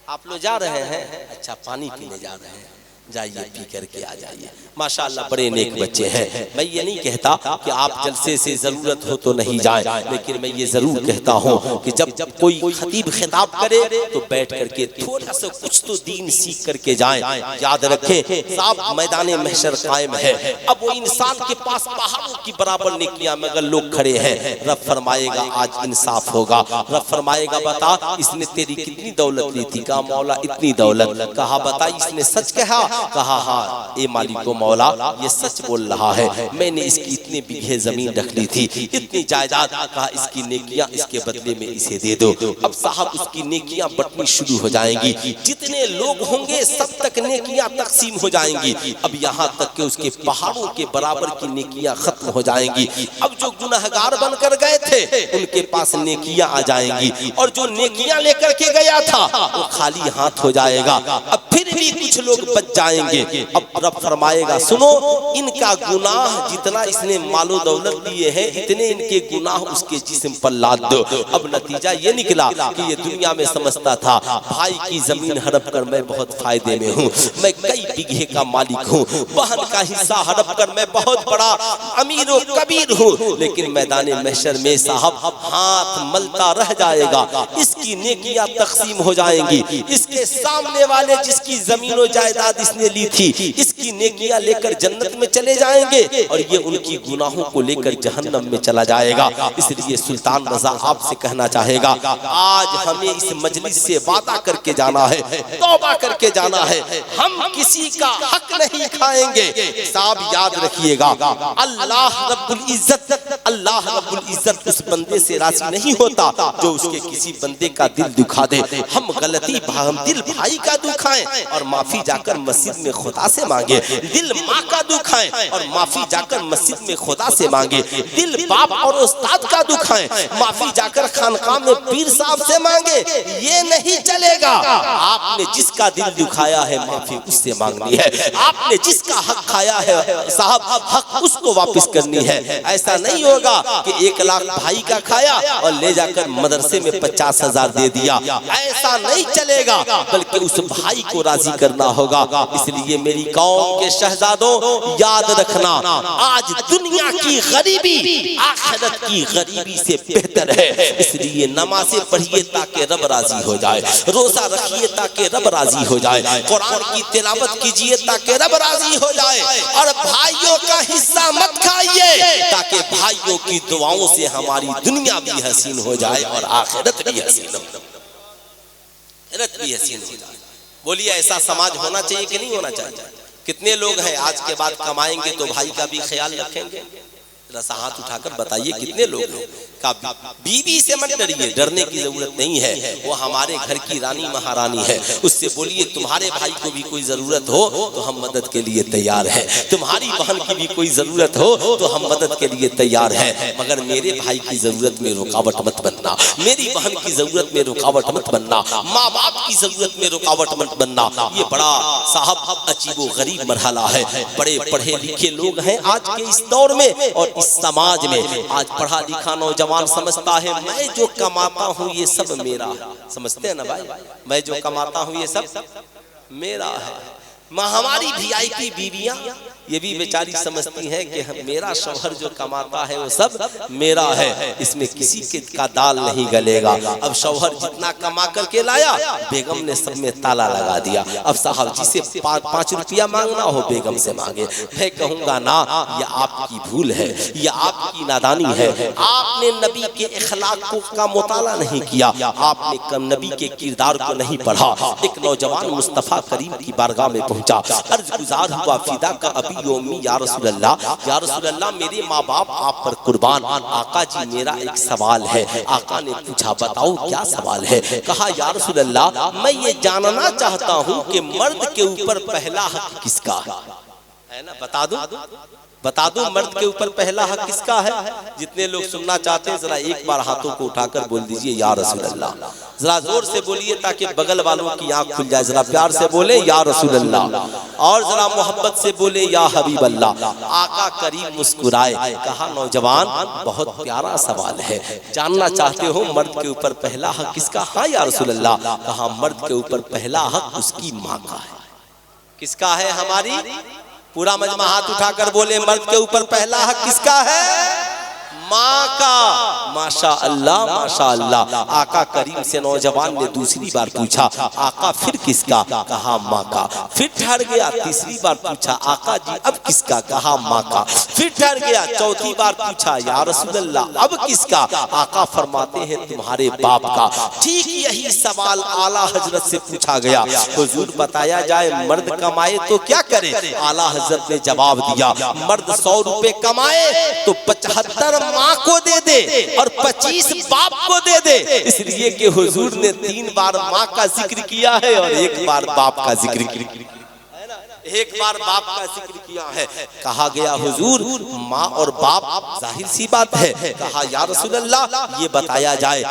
Speaker 1: आप लोग जा रहे हैं? अच्छा, पानी पीने जा रहे हैं, जाइए पी करके आ जाइए। माशाअल्लाह बड़े नेक बच्चे हैं। मैं ये नहीं कहता कि आप जलसे से जरूरत हो तो नहीं जाए, लेकिन मैं ये जरूर कहता हूँ कि जब कोई खतीब खिताब करे तो बैठ करके थोड़ा सा कुछ तो दीन सीख करके जाएं। याद रखें, साहब मैदान महशर कायम है। अब वो इंसान के पास पहाड़ों की बराबर नेकियां मगर लोग खड़े हैं। रब फरमाएगा आज इंसाफ होगा। रब फरमाएगा बता इसने तेरी कितनी दौलत ली थी? कहा मौला इतनी दौलत। कहा बता इसने सच कहा? कहा हाँ ए मालिको मौला ये सच बोल रहा है, मैंने इसकी इतने बीघे जमीन रख ली थी, इतनी जायदाद। कहा इसकी नेकियां इसके बदले में इसे दे दो। अब साहब उसकी नेकियां बंटनी शुरू हो जाएंगी, जितने लोग होंगे सब तक नेकियां तकसीम हो जाएंगी। अब यहाँ तक कि उसके पहाड़ों के बराबर की नेकियां खत्म हो जाएंगी। अब जो गुनहगार बनकर गए थे उनके पास नेकियां आ जाएंगी और जो नेकियां लेकर के गया था वो खाली हाथ हो जाएगा। अब फिर भी कुछ लोग बच जाएंगे। अब रब फरमाएगा सुनो, इनका गुनाह जितना इसने मालो दौलत दिए हैं इतने इनके गुनाह उसके जिस्म पर लाद दो। अब नतीजा ये निकला कि ये दुनिया में समझता था भाई की जमीन हड़प कर मैं बहुत फायदे में हूँ, मैं कई बीघे का मालिक हूँ, बहन का हिस्सा हड़प कर मैं बहुत बड़ा अमीर व कबीर हूँ। लेकिन मैदान महशर में साहब हाथ मलता रह जाएगा, इसकी नेकियां तकसीम हो जाएंगी। इसके सामने वाले जिसकी जमीन और जायदाद इसने ली थी इसकी नेकियां लेकर जन्नत में चले जाएंगे और ये उनकी गुनाहों को लेकर जहन्नम में चला जाएगा। इसलिए सुल्तान रजा आपसे कहना चाहेगा आज हमें इस मजलिस से वादा करके जाना है, तौबा करके जाना है, हम किसी का हक नहीं खाएंगे। साहब याद रखिएगा अल्लाह रब्बुल इज्जत उस बंदे से राजी नहीं होता जो उसके किसी बंदे का दिल दुखा दे। हम गलती हम दिल भाई का दुखाएं, और माफी जाकर मस्जिद में खुदा से मांगे। दिल माँ का दुखाए और माफी जाकर मस्जिद में खुदा से मांगे। दिल बाप और उस्ताद का दुखाए, माफी जाकर खानकाह में पीर साहब से मांगे। ये नहीं चलेगा। आपने जिसका दिल दुखाया है माफी उससे मांगनी है। आपने जिसका हक खाया है साहब हक उसको वापस करनी है। ऐसा नहीं होगा कि 1 लाख भाई का खाया और ले जाकर मदरसे में 50,000 दे दिया। ऐसा नहीं चलेगा, बल्कि उस भाई को राजी करना होगा। इसलिए मेरी कौम के शहजादों, याद रखना, आज दुनिया की गरीबी आखिरत की गरीबी से बेहतर है। इसलिए नमाज़ें पढ़िए ताकि रब राजी हो जाए, रोजा रखिए ताकि रब राजी हो जाए, कुरान की तिलावत कीजिए ताकि रब राजी हो जाए, और भाइयों का हिस्सा मत खाइए ताकि भाइयों की दुआओं से हमारी दुनिया भी हसीन हो जाए और आखिरत भी हसीन हो जाए। बोलिए, ऐसा समाज होना चाहिए कि नहीं होना चाहिए? कितने लोग हैं आज के बाद कमाएंगे तो भाई का भी ख्याल रखेंगे? जरा हाथ उठाकर बताइए कितने लोग हैं? का बीवी से मत डरिए, डरने की जरूरत नहीं है। वो हमारे घर की रानी महारानी है। उससे बोलिए तुम्हारे भाई को भी कोई जरूरत हो तो हम मदद के लिए तैयार हैं। तुम्हारी बहन की भी कोई जरूरत हो तो हम मदद के लिए तैयार हैं। मगर मेरे भाई की जरूरत में रुकावट मत बनना, मेरी बहन की जरूरत में रुकावट मत बनना, माँ बाप की जरूरत में रुकावट मत बनना। ये बड़ा साहब अजीबो गरीब मरहला है। बड़े पढ़े लिखे लोग हैं आज के इस दौर में और इस समाज में। आज पढ़ा लिखा नौजवान समझता है मैं जो कमाता हूँ ये सब मेरा। समझते हैं ना भाई, मैं जो कमाता हूँ ये सब मेरा है। हमारी वीआईपी बीवियां ये भी बेचारी समझती हैं कि मेरा शौहर जो कमाता है वो सब मेरा है, इसमें किसी के का दाल नहीं गलेगा। अब शौहर जितना कमा करके लाया बेगम ने सब में ताला लगा दिया। अब साहब जिसे 5 रुपया मांगना हो बेगम से मांगे। मैं कहूँगा ना, ये आपकी भूल है, ये आपकी नादानी है। आपने नबी के इखलाक का मुताला नहीं किया, आपने नबी के किरदार को नहीं पढ़ा। एक नौजवान मुस्तफ़ा करीम की बारगाह में पहुंचा, अर्ज गुजार हुआ फिदा का अभी योमी या रसूल अल्लाह मेरे माँ बाप आप पर कुर्बान। आका जी मेरा एक सवाल है। आका ने पूछा बताओ क्या सवाल है? कहा या रसूल अल्लाह मैं ये जानना चाहता हूँ कि मर्द के ऊपर पहला हक किसका है ना? बता दो मर्द के ऊपर पहला हक किसका है? जितने लोग सुनना चाहते हैं जरा एक बार हाथों को उठाकर बोल दीजिए या रसूल अल्लाह। जरा जोर से बोलिए ताकि बगल वालों की आंख खुल जाए। जरा प्यार से बोले या रसूल अल्लाह, और जरा मोहब्बत से बोले या हबीब अल्लाह। आका करीम मुस्कुराए, कहा नौजवान बहुत प्यारा सवाल है, जानना चाहते हो मर्द के ऊपर पहला हक किसका? हाँ या रसूल अल्लाह। कहा मर्द के ऊपर पहला हक उसकी माँ का है। किसका है? हमारी। पूरा मजमा हाथ उठाकर बोले मर्द के ऊपर पहला हक किसका है? माँ का। माशा अल्लाह माशा अल्लाह। आका करीम से नौजवान ने दूसरी बार पूछा आका फिर किसका? कहा माँ का। फिर ठहर गया, तीसरी बार पूछा आका जी अब किसका? कहा माँ का। फिर ठहर गया, चौथी बार पूछा या रसूल अल्लाह अब किसका? आका फरमाते हैं तुम्हारे बाप का। ठीक यही सवाल आला हजरत से पूछा गया, हुजूर बताया जाए मर्द कमाए तो क्या करे? आला हजरत ने जवाब दिया मर्द 100 रुपए कमाए तो 75 माँ को दे दे और 25 बाप को दे दे। इसलिए कि हुजूर ने 3 बार माँ का जिक्र किया है और 1 बार बाप का जिक्र किया। एक बार बाप का जिक्र किया है। कहा गया हुजूर माँ और बाप जाहिर सी बात है। कहा या रसूल अल्लाह ये बताया जाए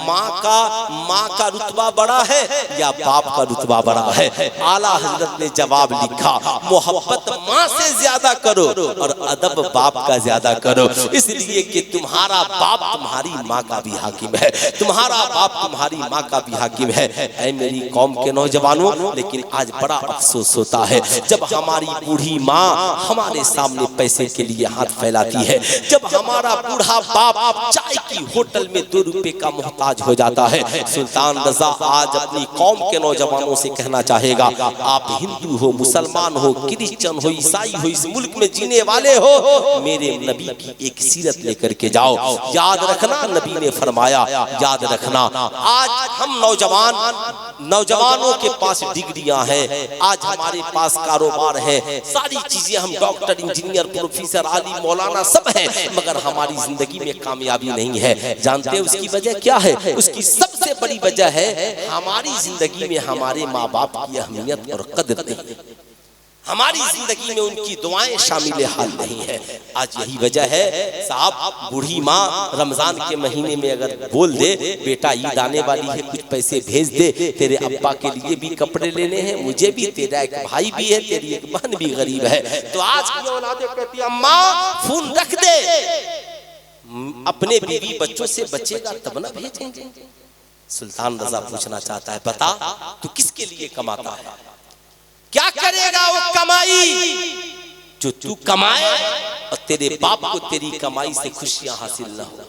Speaker 1: माँ का रुतबा बड़ा है या बाप का रुतबा बड़ा है? आला हजरत ने जवाब लिखा मोहब्बत माँ से ज्यादा करो और अदब बाप का ज्यादा करो। इसलिए कि तुम्हारा बाप तुम्हारी माँ का भी हाकिम है, तुम्हारा बाप तुम्हारी माँ का भी हाकिम है। ऐ मेरी कौम के नौजवानों, लेकिन आज बड़ा अफसोस होता है जब हमारी बूढ़ी माँ हमारे सामने पैसे के लिए हाथ फैलाती है, जब हमारा बूढ़ा बाप चाय की होटल में 2 रुपए का मोहताज हो जाता है। सुल्तान रजा आज अपनी कौम के नौजवानों से कहना चाहेगा आप हिंदू हो, मुसलमान हो, क्रिश्चियन हो, ईसाई हो, इस मुल्क में जीने वाले हो, मेरे नबी की एक सीरत लेकर के जाओ। याद रखना नबी ने फरमाया, याद रखना आज हम नौजवान नौजवानों के पास डिग्रियां हैं, आज हमारे पास कारोबार है, सारी चीजें, हम डॉक्टर, इंजीनियर, प्रोफेसर, आलिम, मौलाना सब हैं, मगर हमारी जिंदगी में कामयाबी नहीं है। जानते हैं उसकी वजह क्या है? उसकी सबसे बड़ी वजह है हमारी जिंदगी में हमारे माँ बाप की अहमियत और कदर नहीं, हमारी जिंदगी में उनकी दुआएं शामिल हाल नहीं है। आज यही वजह है साहब, बूढ़ी माँ रमजान के महीने में अगर बोल दे बेटा ईद आने वाली है, कुछ पैसे भेज दे, तेरे अब्बा के लिए भी कपड़े लेने हैं, मुझे भी, तेरा एक भाई भी है, तेरी एक बहन भी गरीब है, तो आज की औलादें कहती है अम्मा फोन रख दे, अपने बीवी बच्चों से बचेगा तब ना भेजेंगे। सुल्तान रजा पूछना चाहता है, बता तू किसके लिए कमाता है, क्या करेगा वो कमाई जो तू कमाए और तेरे बाप को तेरी कमाई से खुशियां हासिल न हो,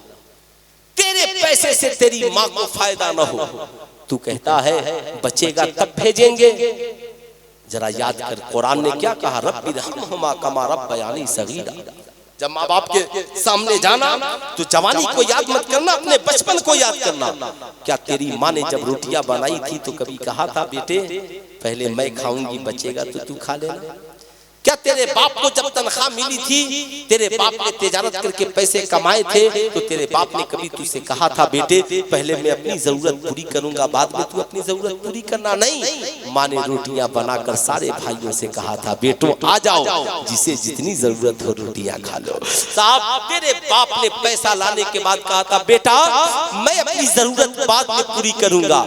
Speaker 1: तेरे पैसे से तेरी माँ को फायदा न हो, तू कहता है बचेगा तब भेजेंगे। जरा याद कर कुरान ने क्या कहा, रब्बिरहम्हुमा कमा रब्बयानी सगीरा। जब माँ बाप के सामने जाना तो जवानी को याद मत करना, अपने बचपन को याद करना। क्या तेरी माँ ने जब रोटियां बनाई थी तो कभी कहा था बेटे पहले मैं खाऊंगी, बचेगा तो तू खा लेना? क्या तेरे बाप को जब तनख्वाह मिली थी, तेरे बाप ने तिजारत करके पैसे कमाए थे, तो तेरे बाप ने कभी तुझसे कहा था बेटे पहले मैं अपनी जरूरत पूरी करूंगा, बाद में तू अपनी जरूरत पूरी करना? नहीं, माँ ने रोटियां बनाकर सारे भाइयों से कहा था बेटो आ जाओ, जिसे जितनी जरूरत हो रोटियां खा लो। साहब तेरे बाप ने पैसा लाने के बाद कहा था बेटा मैं अपनी जरूरत बाद में पूरी करूंगा।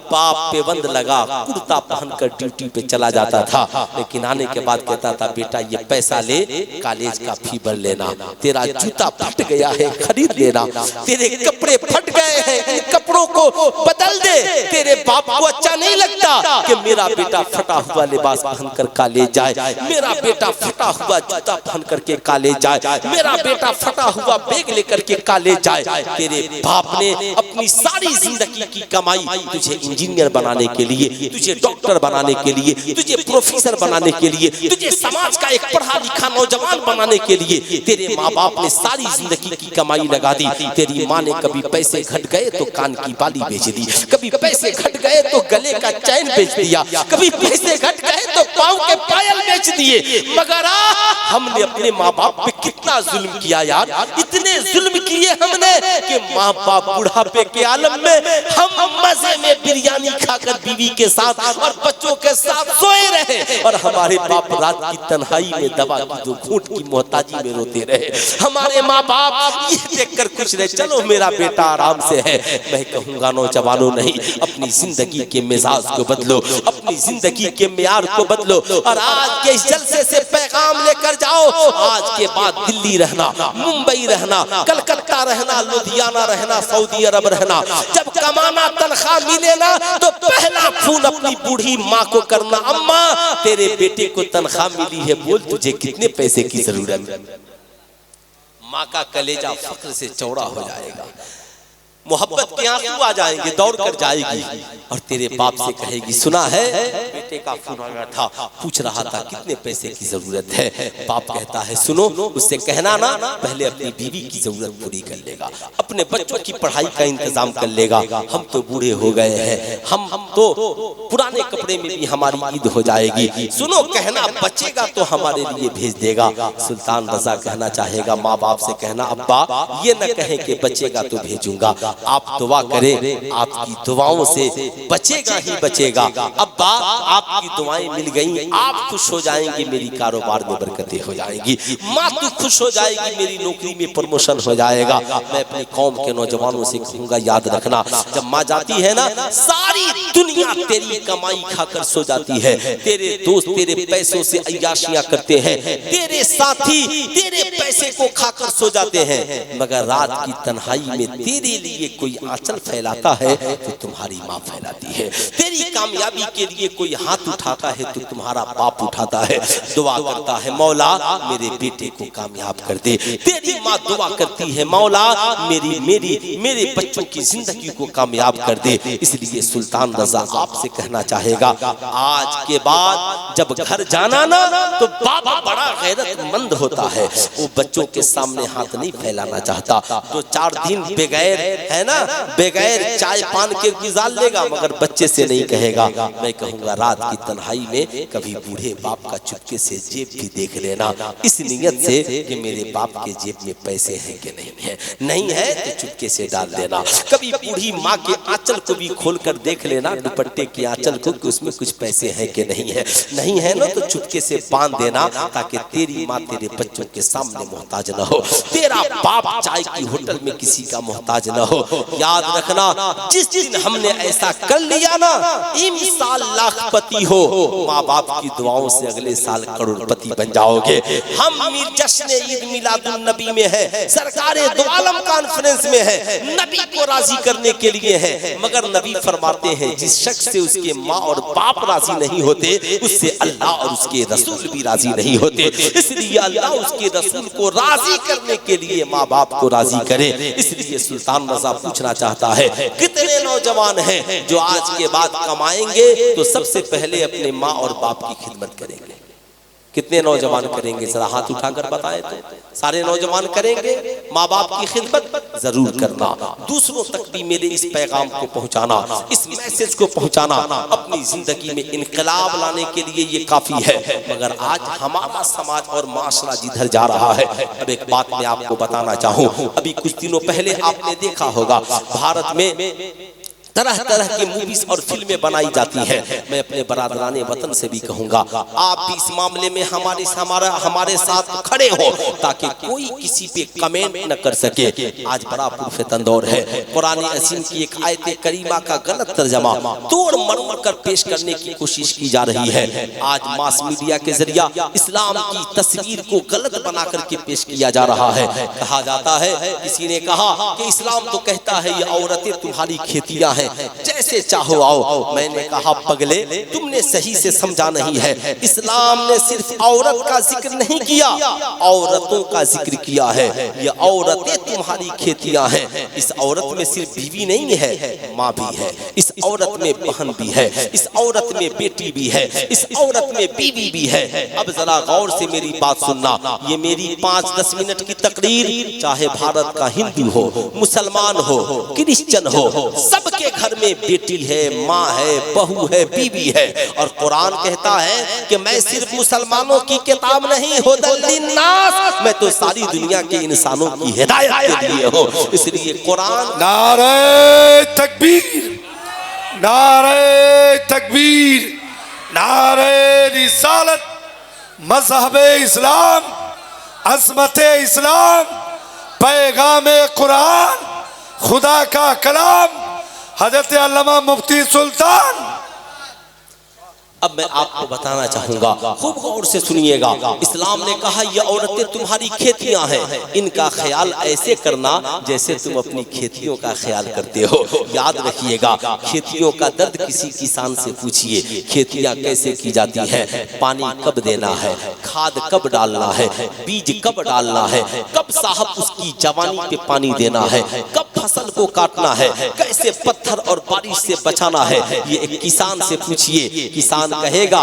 Speaker 1: बाप पे बंद लगा, कुर्ता पहनकर ड्यूटी पे चला जाता था, लेकिन आने के बाद कहता था बेटा ये पैसा ले, कॉलेज का फी भर लेना, तेरा जूता फट गया है खरीद लेना, तेरे कपड़े फट गए हैं इन कपड़ों को बदल दे। तेरे बाप को अच्छा नहीं लगता कि मेरा बेटा फटा हुआ लिबास पहनकर कॉलेज जाए, मेरा बेटा फटा हुआ जूता पहन करके कॉलेज जाए, मेरा बेटा फटा हुआ बैग लेकर के कॉलेज जाए। तेरे बाप ने अपनी सारी जिंदगी की कमाई तुझे इंजीनियर बनाने के लिए, तुझे डॉक्टर बनाने के लिए, तुझे प्रोफेसर बनाने के लिए, तुझे समाज का एक पढ़ा लिखा नौजवान बनाने के लिए तेरे माँ बाप ने सारी जिंदगी की कमाई लगा दी। तेरी माँ ने कभी पैसे घट गए तो कान की बाली बेच दी, कभी पैसे घट गए तो गले का चैन बेच दिया, कभी पैसे घट गए तो पाँव के पायल बेच दिए। मगर हमने अपने माँ बाप पे कितना जुल्म किया यार, इतने जुल्म किए हमने कि माँ बाप बुढ़ापे के आलम में हम मजे में बिरयानी खाकर बीवी के साथ और बच्चों के साथ सोए रहे, और हमारे बाप रात की तन्हाई में दवा की दो घूंट की मोहताजी में रोते रहे। हमारे माँ बाप ये देखकर खुश रहे, चलो मेरा बेटा आराम से है। मैं कहूँगा नौजवानों नहीं, अपनी जिंदगी के मिजाज को बदलो, अपनी जिंदगी के मियार को बदलो, और आज के इस जलसे से पैगाम लेकर जाओ, आज के बाद दिल्ली रहना, मुंबई रहना, कलकत्ता रहना, लुधियाना रहना, सऊदी अरब रहना, जब कमाना तनख्वाह मिले ना तो पहला फोन अपनी बूढ़ी माँ को करना, अम्मा तेरे बेटे को तनख्वाह मिली है, बोल तुझे कितने पैसे की जरूरत है। माँ का कलेजा फक्र से चौड़ा हो जाएगा, मोहब्बत के आंसू आ जाएंगे, दौड़ कर जाएगी और तेरे बाप से कहेगी सुना है बेटे का फोन आया था, पूछ रहा था कितने पैसे की जरूरत है। बाप कहता है सुनो, उससे कहना ना पहले अपनी बीवी की जरूरत पूरी कर लेगा, अपने बच्चों की पढ़ाई का इंतजाम कर लेगा, हम तो बूढ़े हो गए हैं, हम तो पुराने कपड़े में भी हमारी ईद हो जाएगी, सुनो कहना बचेगा तो हमारे लिए भेज देगा। सुल्तान रजा कहना चाहेगा माँ बाप से कहना अब्बा ये न कहें कि बचेगा तो भेजूंगा, आप दुआ करें, आपकी दुआओं से बचेगा ही बचेगा। अब्बा आपकी दुआएं मिल गई, आप खुश हो जाएंगे, मेरी कारोबार में बरकतें हो जाएंगी, माँ तू खुश हो जाएगी, मेरी नौकरी में प्रमोशन हो जाएगा। मैं अपनी कौम के नौजवानों से कहूंगा याद रखना, जब माँ जाती है ना सारी दुनिया तेरी कमाई खाकर सो जाती है, तेरे दोस्त तेरे पैसों से अय्याशियां करते हैं, तेरे साथी तेरे पैसे को खाकर सो जाते हैं, मगर रात की तन्हाई में तेरे लिए कोई आंचल फैलाता है तो तुम्हारी माँ फैलाती है। तेरी कामयाबी के के लिए कोई हाथ उठाता है तो तुम्हारा बाप उठाता है, दुआ करता है मौला मेरे बेटे को कामयाब कर दे। तेरी माँ दुआ करती है मौला मेरे बच्चों की जिंदगी को कामयाब कर दे। इसलिए सुल्तान रजा आपसे कहना चाहेगा, आज के बाद जब घर जाना ना तो बाबा बड़ा गैरतमंद होता है, वो बच्चों के सामने हाथ नहीं फैलाना चाहता। तो 4 दिन बगैर है ना, बगैर चाय पान के गुजार लेगा, मगर बच्चे से नहीं कहेगा। मैं कहूँगा रात की तन्हाई में कभी बूढ़े बाप का चुपके से जेब भी देख लेना, इस नियत से कि मेरे बाप के जेब में पैसे हैं कि नहीं है, नहीं है तो चुपके से डाल देना। कभी बूढ़ी माँ के आंचल को भी खोल कर देख लेना, दुपट्टे के आंचल को, कि उसमें कुछ पैसे हैं कि नहीं है, नहीं है ना तो चुपके से बांध देना, ताकि तेरी माँ तेरे बच्चों के सामने मोहताज न हो, तेरा बाप चाय की होटल में किसी का मोहताज न हो। याद रखना, जिस दिन हमने ऐसा कर लिया ना, साल लाखपति हो, माँ बाप की दुआओं से अगले साल करोड़पति बन जाओगे। हम जश्न ईद मिलादुन नबी में है, सरकारे दो आलम कॉन्फ्रेंस में है, नबी को राजी करने के लिए है, मगर नबी फरमाते हैं जिस शख्स से उसके माँ और बाप राजी नहीं होते, उससे अल्लाह और उसके रसूल भी राजी नहीं होते। इसलिए अल्लाह उसके रसूल को राजी करने के लिए माँ बाप को राजी करे। इसलिए सुल्तान रजा पूछना चाहता है, कितने नौजवान हैं जो आज के बाद कमाएंगे तो सबसे पहले अपने माँ और बाप की खिदमत करेंगे? कितने नौजवान करेंगे? जरा हाथ उठाकर बताएं तो। सारे नौजवान करेंगे? माँ बाप की खिदमत जरूर करना, दूसरों तक भी मेरे इस पैगाम को पहुंचाना, इस मैसेज को पहुंचाना। अपनी जिंदगी में इनकलाब लाने के लिए ये काफी है, मगर आज हमारा समाज और माशरा जिधर जा रहा है। अब एक बात मैं आपको बताना चाहूँ, अभी कुछ दिनों पहले आपने देखा होगा भारत में तरह तरह की मूवीज और फिल्में बनाई जाती हैं। मैं अपने बरादराने वतन से भी कहूँगा, आप भी इस मामले में हमारे साथ खड़े हो, ताकि कोई किसी पे कमेंट न कर सके। आज बड़ा पुरफ़े तंदौर है, कुरान अज़ीम की एक आयत करीमा का गलत तर्जमा तोड़ मरोड़ कर पेश करने की कोशिश की जा रही है। आज मास मीडिया के जरिया इस्लाम की तस्वीर को गलत बना करके पेश किया जा रहा है। कहा जाता है, किसी ने कहा कि इस्लाम तो कहता है ये औरतें तुम्हारी खेतियां हैं, जैसे चाहो आओ। मैंने कहा पगले, तुमने सही से समझा नहीं है। इस्लाम ने सिर्फ औरत का जिक्र नहीं किया, औरतों का जिक्र किया है। ये औरतें तुम्हारी खेतियां हैं। इस औरत में सिर्फ बीवी नहीं है, माँ भी है, इस औरत में बहन भी है, इस औरत में बेटी भी है, इस औरत में बीवी भी है। अब जरा गौर से मेरी बात सुनना, ये मेरी 5-10 मिनट की तकरीर, चाहे भारत का हिंदू हो, मुसलमान हो, क्रिश्चियन हो, सबके घर में बेटी है, माँ है, बहू है, बीवी है। और कुरान कहता है कि मैं सिर्फ मुसलमानों की किताब नहीं, हुदल लिन्नास, मैं तो सारी दुनिया के इंसानों की हिदायत के लिए हूँ। इसलिए कुरान,
Speaker 2: नारे तकबीर, नारे तकबीर, नारे रिसालत, मज़हब इस्लाम, अज़मत इस्लाम, पैगाम कुरान, खुदा का कलाम, हजरत अल्लामा मुफ्ती सुल्तान।
Speaker 1: अब मैं आपको बताना चाहूंगा, खूब गौर से सुनिएगा। इस्लाम ने कहा ये औरतें तुम्हारी खेतियां हैं, इनका ख्याल ऐसे करना जैसे तुम अपनी खेतियों का ख्याल करते हो। याद रखिएगा, खेतियों का दर्द किसी किसान से पूछिए। खेतियां कैसे की जाती हैं, पानी कब देना है, खाद कब डालना है, बीज कब डालना है, कब साहब उसकी जवानी पे पानी देना है, कब फसल को काटना है, कैसे पत्थर और बारिश से बचाना है, ये एक किसान से पूछिए। किसान कहेगा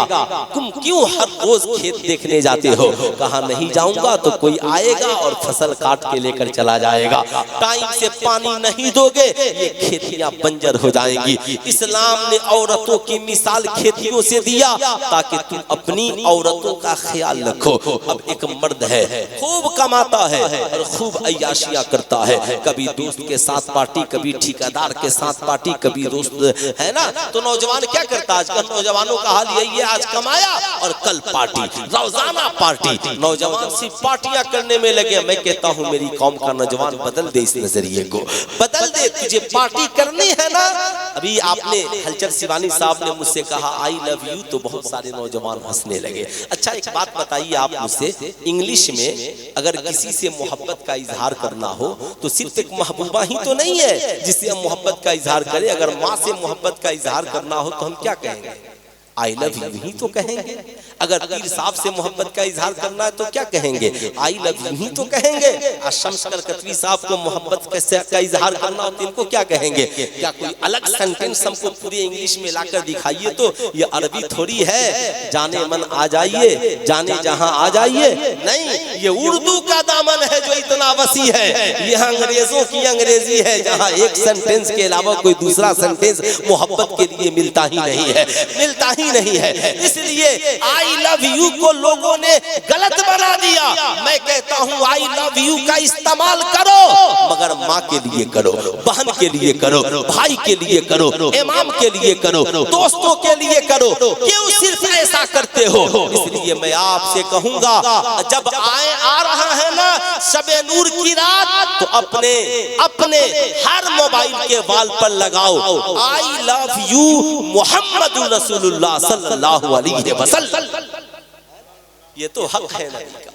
Speaker 1: तुम क्यों हर रोज खेत देखने जाते हो? कहा नहीं जाऊंगा तो कोई आएगा और फसल काट के लेकर चला जाएगा। टाइम से पानी नहीं दोगे ये खेतियां बंजर हो जाएंगी। इस्लाम ने औरतों की मिसाल खेतियों से दिया ताकि तुम अपनी औरतों का ख्याल रखो। अब एक मर्द है, खूब कमाता है और खूब अय्याशियां करता है, कभी दोस्त के साथ पार्टी, कभी ठेकेदार के साथ पार्टी, कभी दोस्त है ना। तो नौजवान क्या करता है आजकल? नौजवानों का हाल यही है, आज कमाया और कल पार्टी, रोजाना पार्टी। नौजवान सिर्फ पार्टियां करने में लगे। मैं कहता हूं मेरी कौम का नौजवान बदल दे, इस नजरिए को बदल दे। तुझे पार्टी करनी है ना। अभी आपने हलचल शिवानी साहब ने मुझसे कहा आई लव यू, तो बहुत सारे नौजवान हंसने लगे। अच्छा एक बात बताइए आप मुझसे, इंग्लिश में अगर किसी से मोहब्बत का इजहार करना हो तो सिर्फ एक महबूबा ही तो नहीं है जिससे हम मोहब्बत का इजहार करें। अगर माँ से मोहब्बत का इजहार करना हो तो हम क्या कहेंगे? आई लव यू ही तो कहेंगे। अगर पीर साहब से मोहब्बत का इजहार करना है तो क्या कहेंगे? आई लव यू ही तो कहेंगे। और शमशकर कतवी साहब को मोहब्बत का इजहार करना हो तो इनको क्या कहेंगे? क्या कोई अलग सेंटेंस हमको पूरे इंग्लिश में लाकर दिखाइए तो? ये अरबी थोड़ी है, जाने मन आ जाइए, जाने जहां आ जाइए। नहीं, ये उर्दू का दामन है जो इतना वसी है। यह अंग्रेजों की अंग्रेजी है जहां एक सेंटेंस के अलावा कोई दूसरा सेंटेंस मोहब्बत के लिए मिलता ही नहीं है, मिलता ही नहीं है। इसलिए आई लव यू को लोगों ने गलत बना दिया। मैं कहता हूं आई लव यू का इस्तेमाल करो, मगर माँ के लिए करो, बहन के लिए करो, भाई के लिए करो, इमाम के लिए करो, दोस्तों के लिए करो। क्यों सिर्फ ऐसा करते हो? इसलिए मैं आपसे कहूंगा, जब आ रहा है ना शबे नूर की रात, तो अपने हर मोबाइल के वाल पर लगाओ आई लव यू मोहम्मद रसूलुल्लाह सल्लल्लाहु अलैहि वसल्लम। ये तो हक है नबी का,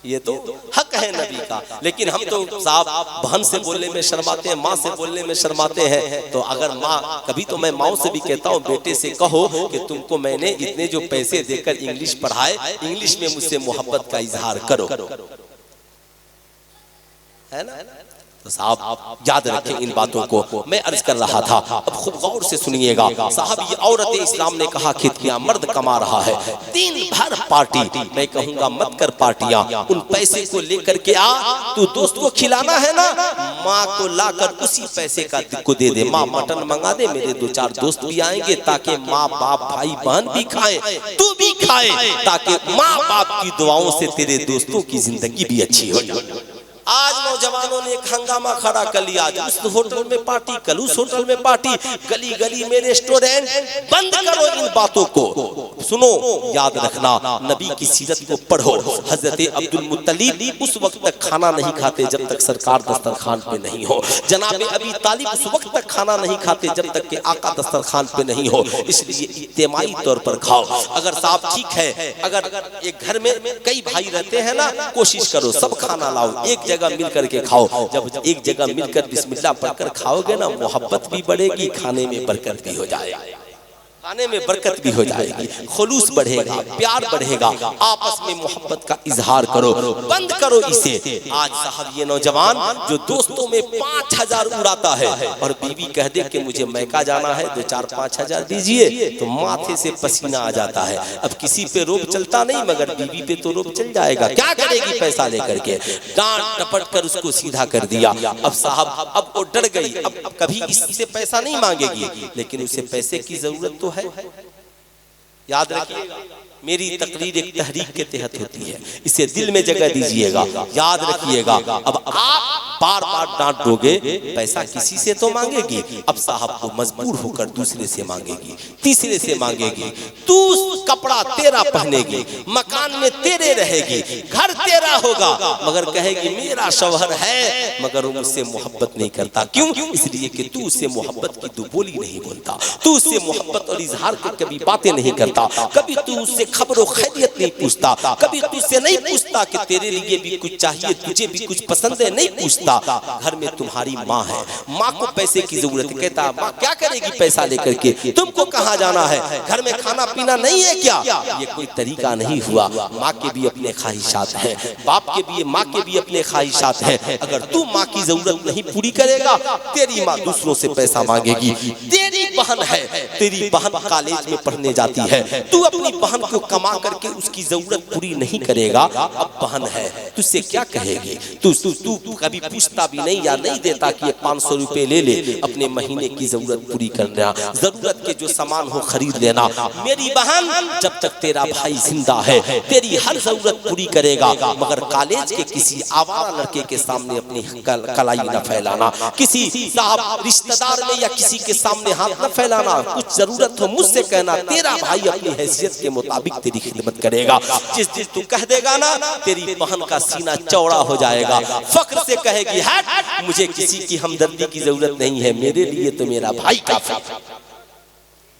Speaker 1: ये तो हक है नबी का। लेकिन हम तो साहब बहन से बोलने में शर्माते हैं, माँ से बोलने में शर्माते हैं। तो अगर माँ, कभी तो मैं माँ से भी कहता हूँ, बेटे से कहो कि तुमको मैंने इतने जो पैसे देकर इंग्लिश पढ़ाए, इंग्लिश में मुझसे मोहब्बत का इजहार करो, है ना? तो साहब याद रखें इन बातों को। मैं अर्ज कर रहा था, अब खूब गौर से सुनिएगा साहब। ये औरत इस्लाम ने कहा खिदकियां मर्द कमा रहा है, दिन भर पार्टी, मैं कहूंगा मत कर पार्टियां। उन पैसे को लेकर के आ, तू दोस्त को खिलाना है ना, माँ को लाकर उसी पैसे का को दे दे। माँ मटन मंगा दे, मेरे 2-4 दोस्त भी आएंगे, ताकि माँ बाप भाई बहन भी खाए, तू भी खाए, ताकि माँ बाप की दुआओं से तेरे दोस्तों की जिंदगी भी अच्छी हो जाए। आज नौजवानों ने एक हंगामा खड़ा कर लिया, आज उस होटल में पार्टी, कल उस होटल में पार्टी, गली गली में रेस्टोरेंट। बंद करो इन बातों को, सुनो, याद रखना, नबी की सीरत को पढ़ो। हजरत अब्दुल मुत्तलिब उस वक्त तक खाना नहीं खाते जब तक सरकार दस्तरखान पे नहीं हो। जनाब अबी तालिब उस वक्त तक खाना नहीं खाते जब तक के आका दस्तरखान पे नहीं हो। इसलिए इज्तिमाई तौर पर खाओ। अगर साहब ठीक है, अगर एक घर में कई भाई रहते हैं ना, कोशिश करो सब खाना लाओ, एक जगह मिल करके खाओ। जब एक जगह मिलकर बिस्मिल्लाह पढ़कर खाओगे ना, मोहब्बत भी बढ़ेगी, खाने में बरकत भी हो जाएगी, खाने में बरकत भी हो जाएगी, खुलूस बढ़ेगा, प्यार बढ़ेगा, आपस में मोहब्बत का इजहार करो। बंद करो इसे। आज साहब ये नौजवान जो दोस्तों में 5000 उड़ाता है और बीवी कह दे कि मुझे मैका जाना है, 2-4-5 हजार दीजिए, तो माथे से पसीना आ जाता है। अब किसी पे रोब चलता नहीं, मगर बीवी पे तो रोब चल जाएगा। क्या करेगी पैसा लेकर के? डांट टपट कर उसको सीधा कर दिया। अब साहब अब वो डर गई, अब कभी इससे पैसा नहीं मांगेगी, लेकिन उसे पैसे की जरूरत तो है। याद रखिएगा, मेरी तकरीर एक तहरीक के तहत होती है, इसे दिल में जगह दीजिएगा, याद रखिएगा। अब आप बार बार डांट दोगे, पैसा किसी से तो मांगेगी, अब साहब को मजबूर होकर दूसरे से मांगेगी, तीसरे से मांगेगी। तू कपड़ा तेरा पहनेगी, मकान में तेरे रहेगी, घर तेरा होगा, मगर कहेगी मेरा शौहर है, मगर वो मुझसे मोहब्बत नहीं करता। क्यों? इसलिए कि तू उससे मोहब्बत की दो बोली नहीं बोलता, तू उससे मोहब्बत और इजहार की कभी बातें नहीं करता, कभी तू उससे खबरों खैरियत नहीं पूछता, कभी तुझसे नहीं पूछता कि तेरे लिए भी कुछ चाहिए, तुझे भी कुछ पसंद है, नहीं पूछता। घर में तुम्हारी माँ है, माँ को पैसे की जरूरत है, कहता माँ क्या करेगी पैसा लेकर के, तुमको कहाँ जाना है, घर में खाना पीना नहीं है क्या? ये कोई तरीका नहीं हुआ। माँ के भी अपने ख्वाहिशात हैं, बाप के भी, माँ के भी अपने ख्वाहिशात हैं। अगर तू माँ की जरूरत नहीं पूरी करेगा, तेरी माँ दूसरों से पैसा मांगेगी। तेरी बहन है, तेरी बहन कॉलेज में पढ़ने जाती है, तू अपनी बहन को कमा करके उसकी जरूरत पूरी नहीं करेगा, अब बहन है, तुझसे क्या कहेगी? तू कभी पूछता भी नहीं या नहीं देता कि 500 रुपए ले ले, अपने महीने की जरूरत पूरी करना, जरूरत के जो सामान हो खरीद लेना। मेरी बहन, जब तक तेरा भाई जिंदा है, तेरी हर जरूरत पूरी करेगा, मगर कॉलेज के किसी आवारा लड़के के सामने अपनी कलाई न फैलाना, किसी साहब रिश्तेदार में या किसी के सामने हाथ न फैलाना। कुछ जरूरत हो मुझसे कहना, तेरा भाई अपनी हैसियत के मुताबिक तेरी खिदमत करेगा। जिस दिन तू कह देगा ना, तेरी बहन का सीना चौड़ा हो जाएगा, फख्र से कहेगी हट, मुझे किसी की हमदर्दी की जरूरत नहीं है, मेरे लिए तो मेरा भाई काफी।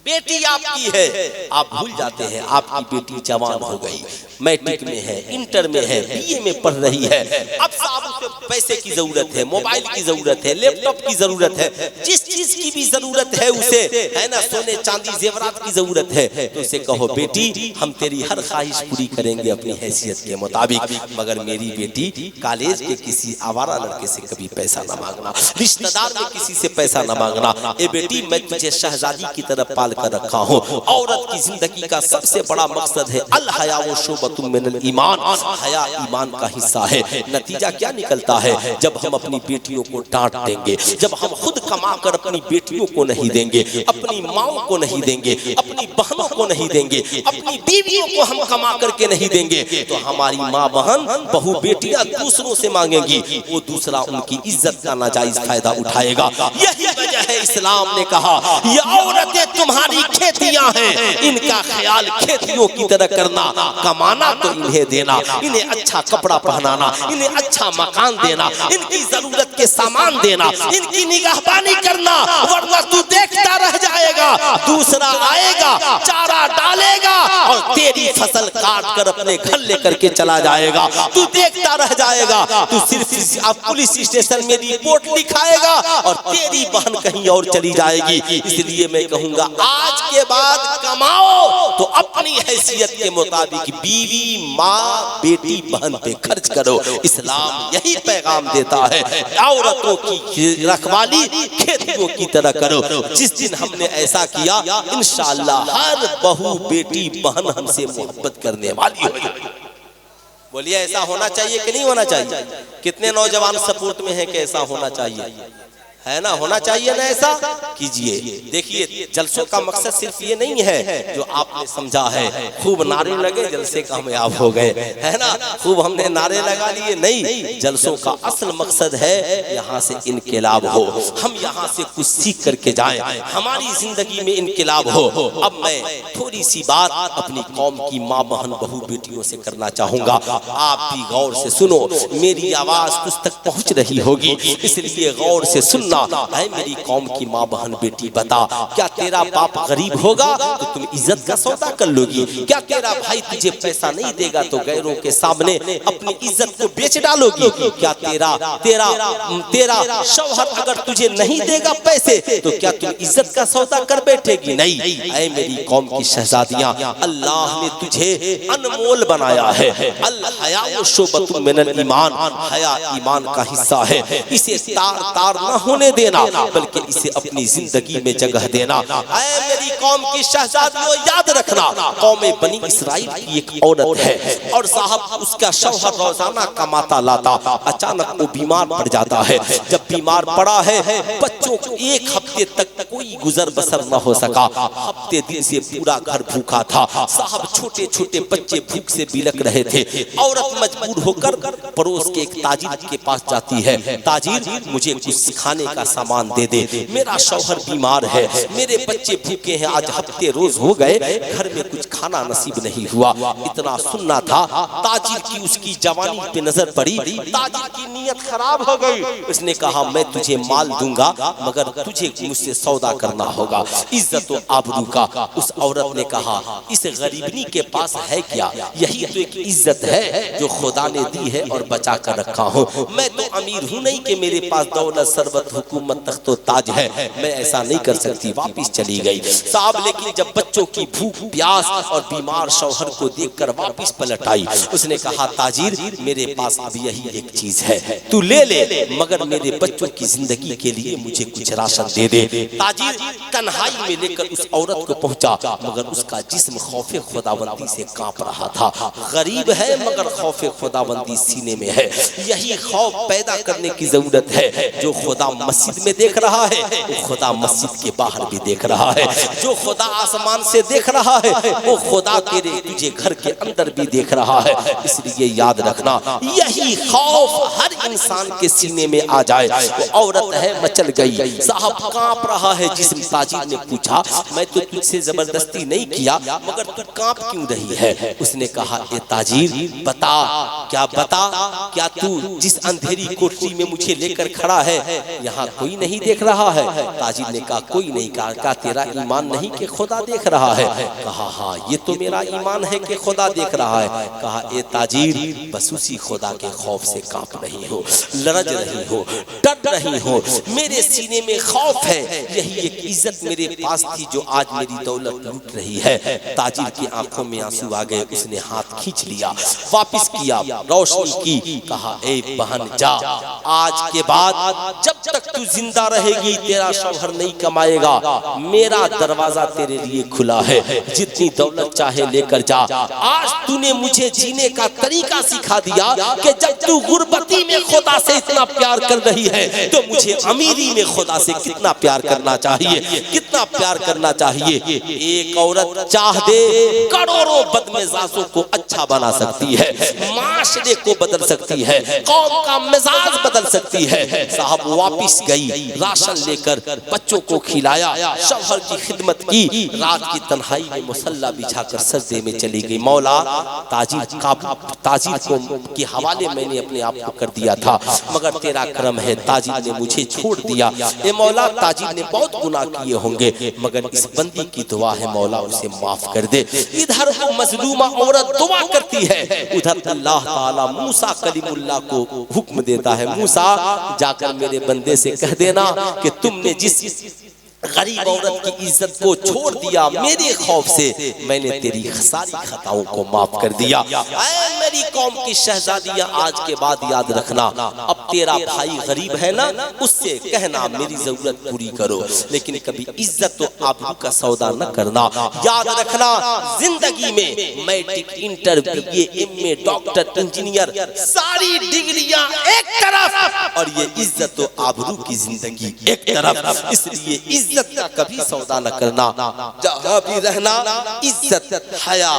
Speaker 1: बेटी आपकी है, आप भूल जाते हैं आपकी बेटी जवान हो गई, मैट्रिक में है, इंटर में है, बीए में पढ़ रही है। अब साहब उसे पैसे की जरूरत है, मोबाइल की जरूरत है, लैपटॉप की जरूरत है, जिस चीज की भी जरूरत है उसे, है ना, सोने चांदी जेवरात की जरूरत है, तो उसे कहो बेटी हम तेरी हर ख्वाहिश पूरी करेंगे अपनी हैसियत के मुताबिक, मगर मेरी बेटी कॉलेज के किसी आवारा लड़के से कभी पैसा न मांगना, रिश्तेदार में किसी से पैसा न मांगना। ए बेटी मैं तुझे शहजादी की तरफ पाल कर रखा हूँ। औरत की जिंदगी का सबसे बड़ा मकसद है अल हया व शुबतुम मिनल ईमान, हया ईमान का हिस्सा है। नतीजा क्या निकलता है, जब हम अपनी बेटियों को डांट देंगे, जब हम खुद कमा कर अपनी बेटियों को नहीं देंगे, अपनी माओ को नहीं देंगे, अपनी बहनों को नहीं देंगे, अपनी बीवियों को हम कमा करके नहीं देंगे, तो हमारी माँ बहन बहू बेटियां दूसरों से मांगेंगी, वो दूसरा उनकी इज्जत का नाजायज फायदा उठाएगा। यही वजह है इस्लाम ने कहा ये औरतें तुम्हारी खेतियां हैं, इनका ख्याल खेतियों की तरह करना, कमाना तो इन्हें देना, इन्हें अच्छा कपड़ा पहनाना, इन्हें अच्छा मकान देना, इनकी जरूरत के सामान देना, इनकी निगहबानी करना, वरना तू देखता रह जाएगा, दूसरा आएगा चारा डालेगा और तेरी फसल काट कर अपने घर लेकर के चला जाएगा, तू देखता रह जाएगा, तू सिर्फ अब पुलिस स्टेशन में रिपोर्ट लिखाएगा और तेरी बहन कहीं और चली जाएगी। इसलिए मैं कहूंगा आज के बाद कमाओ तो अपनी हैसियत के मुताबिक बीवी, माँ, बेटी, बहन पे खर्च करो। इस्लाम यही पैगाम देता है, औरतों की रखवाली खेतियों की तरह करो। जिस दिन हमने ऐसा किया इंशाअल्लाह हर बहू, बेटी, बहन हमसे मोहब्बत करने वाली होगी। बोलिए ऐसा होना चाहिए कि नहीं होना चाहिए? कितने नौजवान सपोर्ट में हैं कि ऐसा होना चाहिए, है ना, होना चाहिए ना, ऐसा कीजिए। देखिए जलसों का मकसद सिर्फ ये नहीं है जो आपने समझा है खूब नारे लगे जलसे कामयाब हो गए, है ना, खूब हमने नारे लगा लिए, नहीं, जलसों का असल मकसद है यहाँ से इनकलाब हो, हम यहाँ से कुछ सीख करके जाएं, हमारी जिंदगी में इनकलाब हो। अब मैं थोड़ी सी बात अपनी कौम की माँ बहन बहू बेटियों से करना चाहूंगा, आप भी गौर से सुनो, मेरी आवाज तुझ तक पहुंच रही होगी, इसलिए गौर से सुनना है। मेरी कौम की माँ बहन बेटी बता, क्या तेरा बाप गरीब होगा तो तुम इज्जत का सौदा कर लोगी? क्या तेरा भाई तुझे पैसा नहीं देगा तो गैरों के सामने अपनी इज्जत को बेच डालोगी? क्या तेरा शौहर अगर तुझे नहीं देगा पैसे तो क्या तुम इज्जत का सौदा कर बैठेगी? नहीं। ऐ मेरी कौम की शहजादियां, अल्लाह ने तुझे अनमोल बनाया है। अल हया व शुबतुम मिनल ईमान, हया ईमान का हिस्सा है। इसे तार तार न होने देना, बल्कि इसे अपनी जिंदगी में जगह देना। ऐ मेरी कौम की शहजादियों याद रखना, कौम बनी इसराइल की एक औरत है और साहब उसका शौहर रोजाना कमाता लाता, अचानक वो बीमार पड़ जाता है। जब बीमार पड़ा है, बच्चों को एक हफ्ते तक कोई गुजर बसर न हो सका, हफ्ते दिन से पूरा घर भूखा था। साहब छोटे छोटे बच्चे भूख से बिलक रहे थे। औरत मजबूर होकर पड़ोस के एक ताजिर के पास जाती है, ताजिर मुझे कुछ खाने का सामान दे दे, मेरा शौहर बीमार है, मेरे बच्चे भूखे हैं, आज हफ्ते रोज हो गए, घर में कुछ खाना नसीब नहीं हुआ। इतना सुनना था, ताजिर की उसकी जवानी पे नजर पड़ी, ताजिर की नीयत खराब हो गई। उसने कहा मैं तुझे माल दूंगा मगर तुझे मुझसे सौदा करना होगा, इज्जत और आबरू का। उस औरत ने कहा इस गरीबनी के पास है क्या? यही तो एक इज्जत है जो खुदा ने दी है और बचा कर रखा हूँ। मैं तो अमीर हूँ नहीं कि मेरे पास दौलत सरबत हुकूमत तख्तो ताज है, मैं ऐसा नहीं कर सकती। वापिस चली गई साहब। लेकिन जब बच्चों की भूख प्यास और बीमार शौहर को देखकर वापिस पलट आई, उसने कहा ताजिर मेरे पास अब यही एक चीज है, तू ले ले, मगर मेरे बच्चों की जिंदगी के लिए मुझे कुछ राशन दे दे। ताजिर कन्हाई में लेकर उस औरत को पहुंचा, मगर उसका जिस्म खौफे खुदाबंदी से कांप रहा था। गरीब है मगर खौफे खुदाबंदी सीने में है। यही खौफ पैदा करने की जरूरत है। जो खुदा मस्जिद में देख रहा है वो खुदा मस्जिद के बाहर भी देख रहा है। जो खुदा आसमान से देख रहा है वो खुदा तेरे तुझे घर के अंदर भी देख रहा है। इसलिए याद रखना, यही खौफ हर इंसान के सीने में आ जाए। वो औरत है मचल गई गई। साहब कांप रहा है जिस्म। ताजिर ने पूछा, मैं तो तुझसे जबरदस्ती नहीं किया, मगर तू कांप क्यों रही है? उसने कहा, ए ताजिर बता, क्या तू जिस अंधेरी कोठरी में मुझे लेकर खड़ा है यहाँ कोई नहीं देख रहा है? ताजिर ने कहा, कोई नहीं। कहा, तेरा ईमान नहीं कि खुदा देख रहा है? कहा, हाँ ये तो मेरा ईमान है कि खुदा देख रहा है। कहा, ए ताजिर बस उसी खुदा के खौफ से कांप रही हो, लरज रही हो, डर रही हो। मेरे सीने में खौफ है, यही एक इज्जत मेरे पास थी जो आज मेरी दौलत लूट रही है। ताजिर की आंखों में आंसू आ गए। उसने हाथ खींच लिया, वापिस किया, रोशनी की। कहा, ए बहन जा, आज के बाद जब तक तू जिंदा रहेगी तेरा शौहर नहीं कमाएगा। मेरा दरवाजा तेरे लिए खुला है, जितनी दौलत चाहे लेकर जा। आज तूने मुझे जीने का तरीका सिखा दिया कि जब तू गुर्बती में खुदा से इतना प्यार कर रही है तो मुझे अमीरी में खुदा से कितना प्यार करना चाहिए, कितना प्यार करना चाहिए। एक औरत चाह दे करोड़ों बदमिजाजों को अच्छा बना सकती है, माशरे को बदल सकती है, कौम का मिजाज बदल सकती है। साहब वापिस गई, राशन लेकर बच्चों को खिलाया, शौहर की खिदमत की। रात की तन्हाई में मुसल्ला बिछाकर सजदे में चली गई। मौला, ताजिर को के हवाले मैंने अपने आप को कर दिया था, मगर तेरा करम है ताजिर ने मुझे छोड़ दिया। ए मौला, ताजिर ने बहुत गुनाह किए होंगे, मगर इस बंदी की दुआ है मौला उसे माफ कर दे। इधर वो मजलूमा औरत दुआ करती है, उधर अल्लाह ताला मूसा कलीमुल्लाह को हुक्म देता है, मूसा जाकर मेरे बंदे से कह देना कि तुमने जिस गरीब औरत की इज्जत को छोड़ दिया मेरे खौफ से, मैंने तेरी सारी खताओं को माफ कर दिया। ऐ मेरी कौम की शहजादियां, आज के बाद याद रखना, अब तेरा भाई गरीब है ना, उससे कहना मेरी जरूरत पूरी करो, लेकिन कभी इज्जत तो आबरू का सौदा न करना। याद रखना, जिंदगी में matric, inter, BA, MA, doctor, engineer, सारी डिग्रियां एक तरफ और ये इज्जत तो आबरू की जिंदगी एक तरफ। इसलिए इज्जत का कभी सौदा न करना, जहाँ भी रहना इज्जत, हया,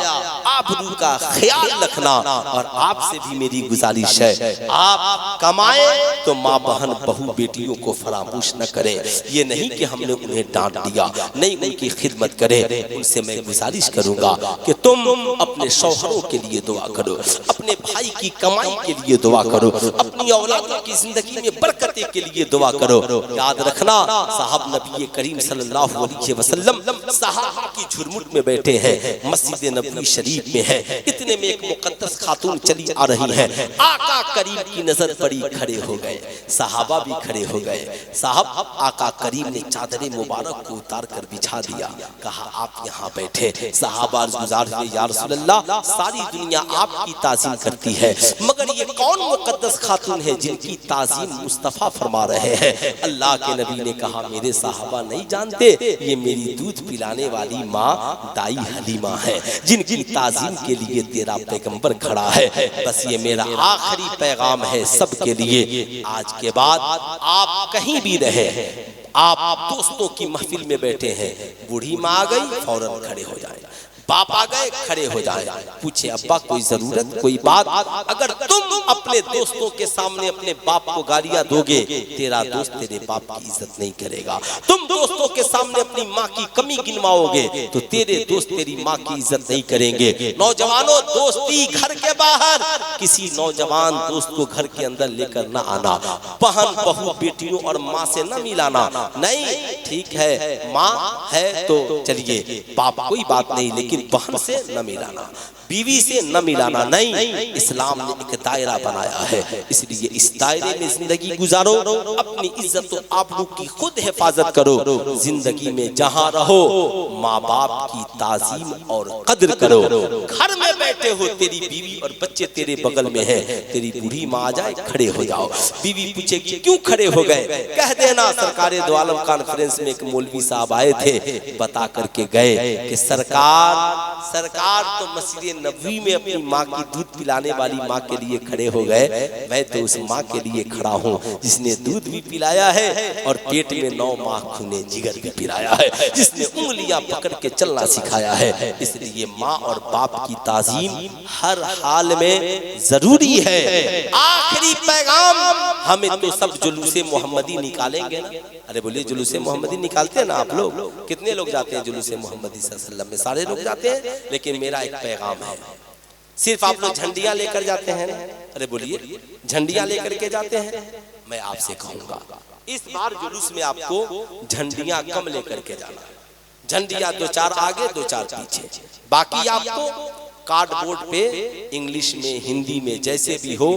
Speaker 1: आबरू का ख्याल रखना। और आपसे भी मेरी गुजारिश है, आप कमाए तो माँ बहन बहू बेटियों को फरामोश न करें। ये नहीं कि हमने उन्हें डांट दिया, नहीं, उनकी खिदमत करें। उनसे मैं गुजारिश करूंगा कि तुम अपने शौहरों के लिए दुआ करो, अपने भाई की कमाई के लिए दुआ करो, अपनी औलादों की जिंदगी में बरकत के लिए दुआ करो। याद रखना, साहब नबी करीम सल्लल्लाहु अलैहि वसल्लम सहाबा की झुरमुट में बैठे हैं, मस्जिद नबवी शरीफ में है। इतने में एक मुकद्दस खातून चली आ रही है, आका करीम की नजर पड़ी, खड़े हो गए, सहाबा भी खड़े हो गए। साहब आका करीम ने चादर मुबारक को उतार कर बिछा दिया, कहा आप यहाँ बैठे। सहाबा गुजार हुए, या रसूल अल्लाह, सारी दुनिया आपकी ताज़ीम करती है, मगर ये कौन मुकद्दस खातून है जिनकी ताज़ीम मुस्तफ़ा फरमा रहे हैं? अल्लाह के नबी ने कहा, मेरे सहाबा नहीं जानते, ये मेरी दूध पिलाने वाली माँ दाई हलीमा है, जिनकी ताज़ीम के लिए तेरा पैगंबर खड़ा है। बस ये मेरा आखिरी पैगाम है सबके लिए, आज के बाद आप कहीं भी रहे, आप दोस्तों की महफिल में बैठे हैं, बूढ़ी माँ आ गई फौरन खड़े हो जाए, बाप आ गए खड़े हो जाए, पूछे अब्बा कोई जरूरत, कोई बात। अगर तुम अपने दोस्तों के सामने अपने बाप को गालियां दोगे, तेरा दोस्त तेरे बाप की इज्जत नहीं करेगा। तुम दोस्तों के सामने अपनी माँ की कमी गिनवाओगे तो तेरे दोस्त तेरी माँ की इज्जत नहीं करेंगे। नौजवानों, दोस्ती घर के बाहर, किसी नौजवान दोस्त को घर के अंदर लेकर न आना, बहन बहू बेटियों और माँ से न मिलाना। नहीं, ठीक है माँ है तो चलिए, बाप कोई बात नहीं, लेकिन बहन से न मिलाना, बीवी से न मिलाना नहीं। इस्लाम ने एक दायरा बनाया है, इसलिए इस दायरे में जिंदगी गुजारो, अपनी इज्जत और आबरू की खुद हिफाजत करो। जिंदगी में जहाँ रहो माँ बाप की ताजीम और कद्र करो। घर में बैठे हो, तेरी बीवी और बच्चे तेरे बगल में है, तेरी बूढ़ी माँ आ जाए खड़े हो जाओ, बीवी पूछेगी क्यों खड़े हो गए, कह देना सरकारे दो आलम कॉन्फ्रेंस में एक मौलवी साहब आए थे, बता करके गए कि सरकार तो मस्जिद नबवी में अपनी माँ की दूध पिलाने वाली माँ के लिए खड़े हो गए, मैं तो उस माँ के लिए खड़ा हूँ जिसने दूध भी पिलाया है और पेट में 9 माह खूने जिगर भी पिलाया है, जिसने उंगलियां पकड़ के चलना सिखाया है। इसलिए माँ और बाप की ताजीम हर हाल में जरूरी है। आखिरी पैगाम हमें तो सब जुलूसे मोहम्मदी निकालेंगे ना। अरे बोलिए जुलूसे मोहम्मदी निकालते हैं ना आप लोग? कितने लोग जाते हैं जुलूसे मोहम्मदी सल्लल्लाहु अलैहि वसल्लम में? सारे लोग जाते हैं, लेकिन मेरा एक पैगाम है। सिर्फ आप लोग झंडियां लेकर जाते हैं ना? अरे बोलिए झंडियां लेकर के जाते हैं? मैं आपसे कहूंगा इस बार जुलूस में आपको झंडियां कम लेकर के जाना। झंडियां 2-4 आगे 2-4 पीछे, बाकी आपको कार्डबोर्ड पे इंग्लिश में हिंदी में जैसे भी हो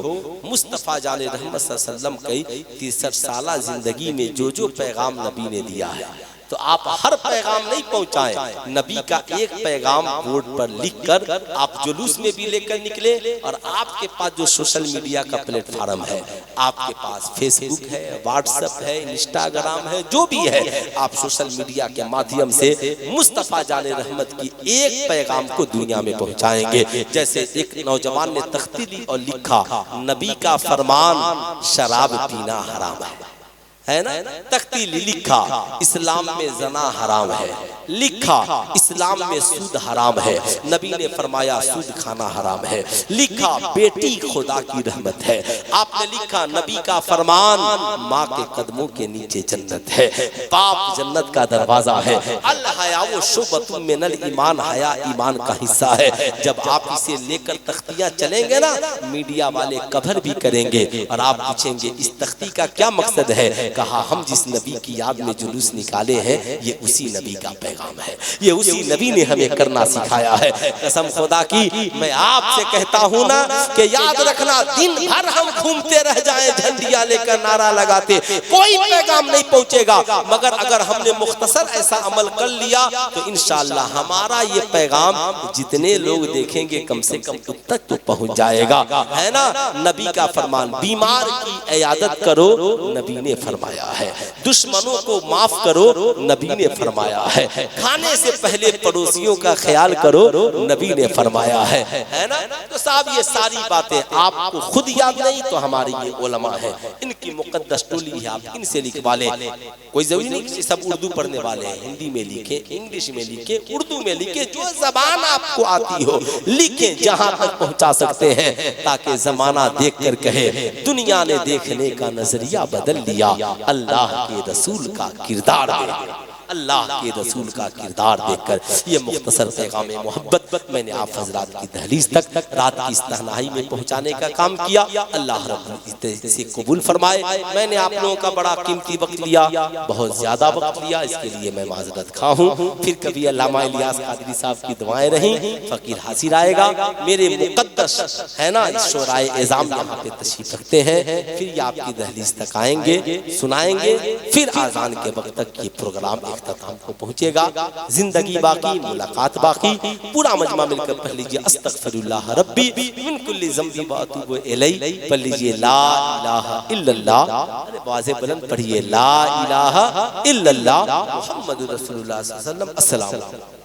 Speaker 1: मुस्तफ़ा जाने रहमत सल्लल्लाहु अलैहि वसल्लम की 63 साला जिंदगी में जो जो पैगाम नबी ने दिया है, तो आप हर पैगाम नहीं पहुंचाएं, नबी का एक पैगाम बोर्ड पर लिखकर आप जुलूस में भी लेकर निकले। और आपके पास जो सोशल मीडिया का प्लेटफॉर्म है, आपके पास फेसबुक है, व्हाट्सएप है, इंस्टाग्राम है, जो भी है, आप सोशल मीडिया के माध्यम से मुस्तफ़ा जाने रहमत की एक पैगाम को दुनिया में पहुंचाएंगे। जैसे एक नौजवान ने तख्ती ली और लिखा, नबी का फरमान शराब पीना हराम है ना? तख्ती लिखा, इस्लाम में जना हराम है, लिखा इस्लाम में सूद हराम है, नबी ने फरमाया सूद खाना हराम है, लिखा बेटी खुदा की रहमत है, आपने लिखा नबी का फरमान माँ के कदमों के नीचे जन्नत है, बाप जन्नत का दरवाजा है, अल हया वो शुबतुम मिनल ईमान, हया ईमान का हिस्सा है। जब आप इसे लेकर तख्तियां चलेंगे ना, मीडिया वाले कवर भी करेंगे और आप पूछेंगे इस तख्ती का क्या मकसद है? कहा हम जिस नबी की याद में जुलूस निकाले हैं, ये उसी नबी का पैगाम है, ये उसी नबी ने हमें करना सिखाया है। कसम खुदा की मैं आपसे कहता हूँ ना कि याद रखना, दिन भर हम घूमते रह जाएं झंडियां लेकर नारा लगाते, कोई पैगाम नहीं पहुंचेगा। मगर अगर हमने मुख्तसर ऐसा अमल कर लिया तो इंशाअल्लाह हमारा ये पैगाम जितने लोग देखेंगे कम से कम उन तक तो पहुंच जाएगा, है ना? नबी का फरमान, बीमार की इयादत करो, नबी ने फरमाया है, दुश्मनों को माफ करो, नबी ने फरमाया है, खाने से पहले पड़ोसियों का ख्याल करो, नबी ने फरमाया है ना? तो साहब ये सारी बातें आपको खुद याद नहीं तो हमारी ये उलमा है, इनकी मुकद्दस टोली है, आप इनसे लिखवा ले। कोई जरूरी नहीं कि सब उर्दू पढ़ने वाले हैं, हिंदी में लिखे, इंग्लिश में लिखे, उर्दू में लिखे, जो जबान आपको आती हो लिखे, जहां तक पहुंचा सकते हैं, ताकि जमाना देख कर कहे दुनिया ने देखने का नजरिया बदल लिया, अल्लाह के रसूल का किरदार देखकर, अल्लाह के रसूल का किरदार देखकर। ये मुख्तसर पैगाम मोहब्बत मैंने आप हजरात की दहलीज तक रात की इस तन्हाई में पहुंचाने का काम किया। अल्लाह रब्बुल इज्जत से कबूल फरमाए। मैंने आप लोगों का बड़ा कीमती वक्त लिया, बहुत ज्यादा वक्त लिया, इसके लिए मैं माजरत खा हूँ। फिर कभी अल्लामा इलियास कादरी साहब की दुआएं रहीं, फकीर हासिर आएगा, मेरे मुकद्दस है ना शोराए एज़ाम यहाँ पे तशरीफ रखते हैं, फिर ये आपकी दहलीज तक आएंगे, सुनाएंगे, फिर आज़ान के वक्त तक ये प्रोग्राम इख्तिताम को पहुंचेगा। जिंदगी बाकी, मुलाकात बाकी। पूरा मजमा मिलकर पढ़ लीजिए अस्तगफिरुल्लाह रब्बी मिन कुल्ली ज़ंबी व अतूबु इलैहि। पढ़ लीजिए ला इलाहा इल्लल्लाह, अरे आवाज़ बुलंद पढ़िए ला इलाहा इल्लल्लाह मुहम्मदुर रसूलुल्लाह सल्लल्लाहु अलैहि वसल्लम। अस्सलाम वालेकुम।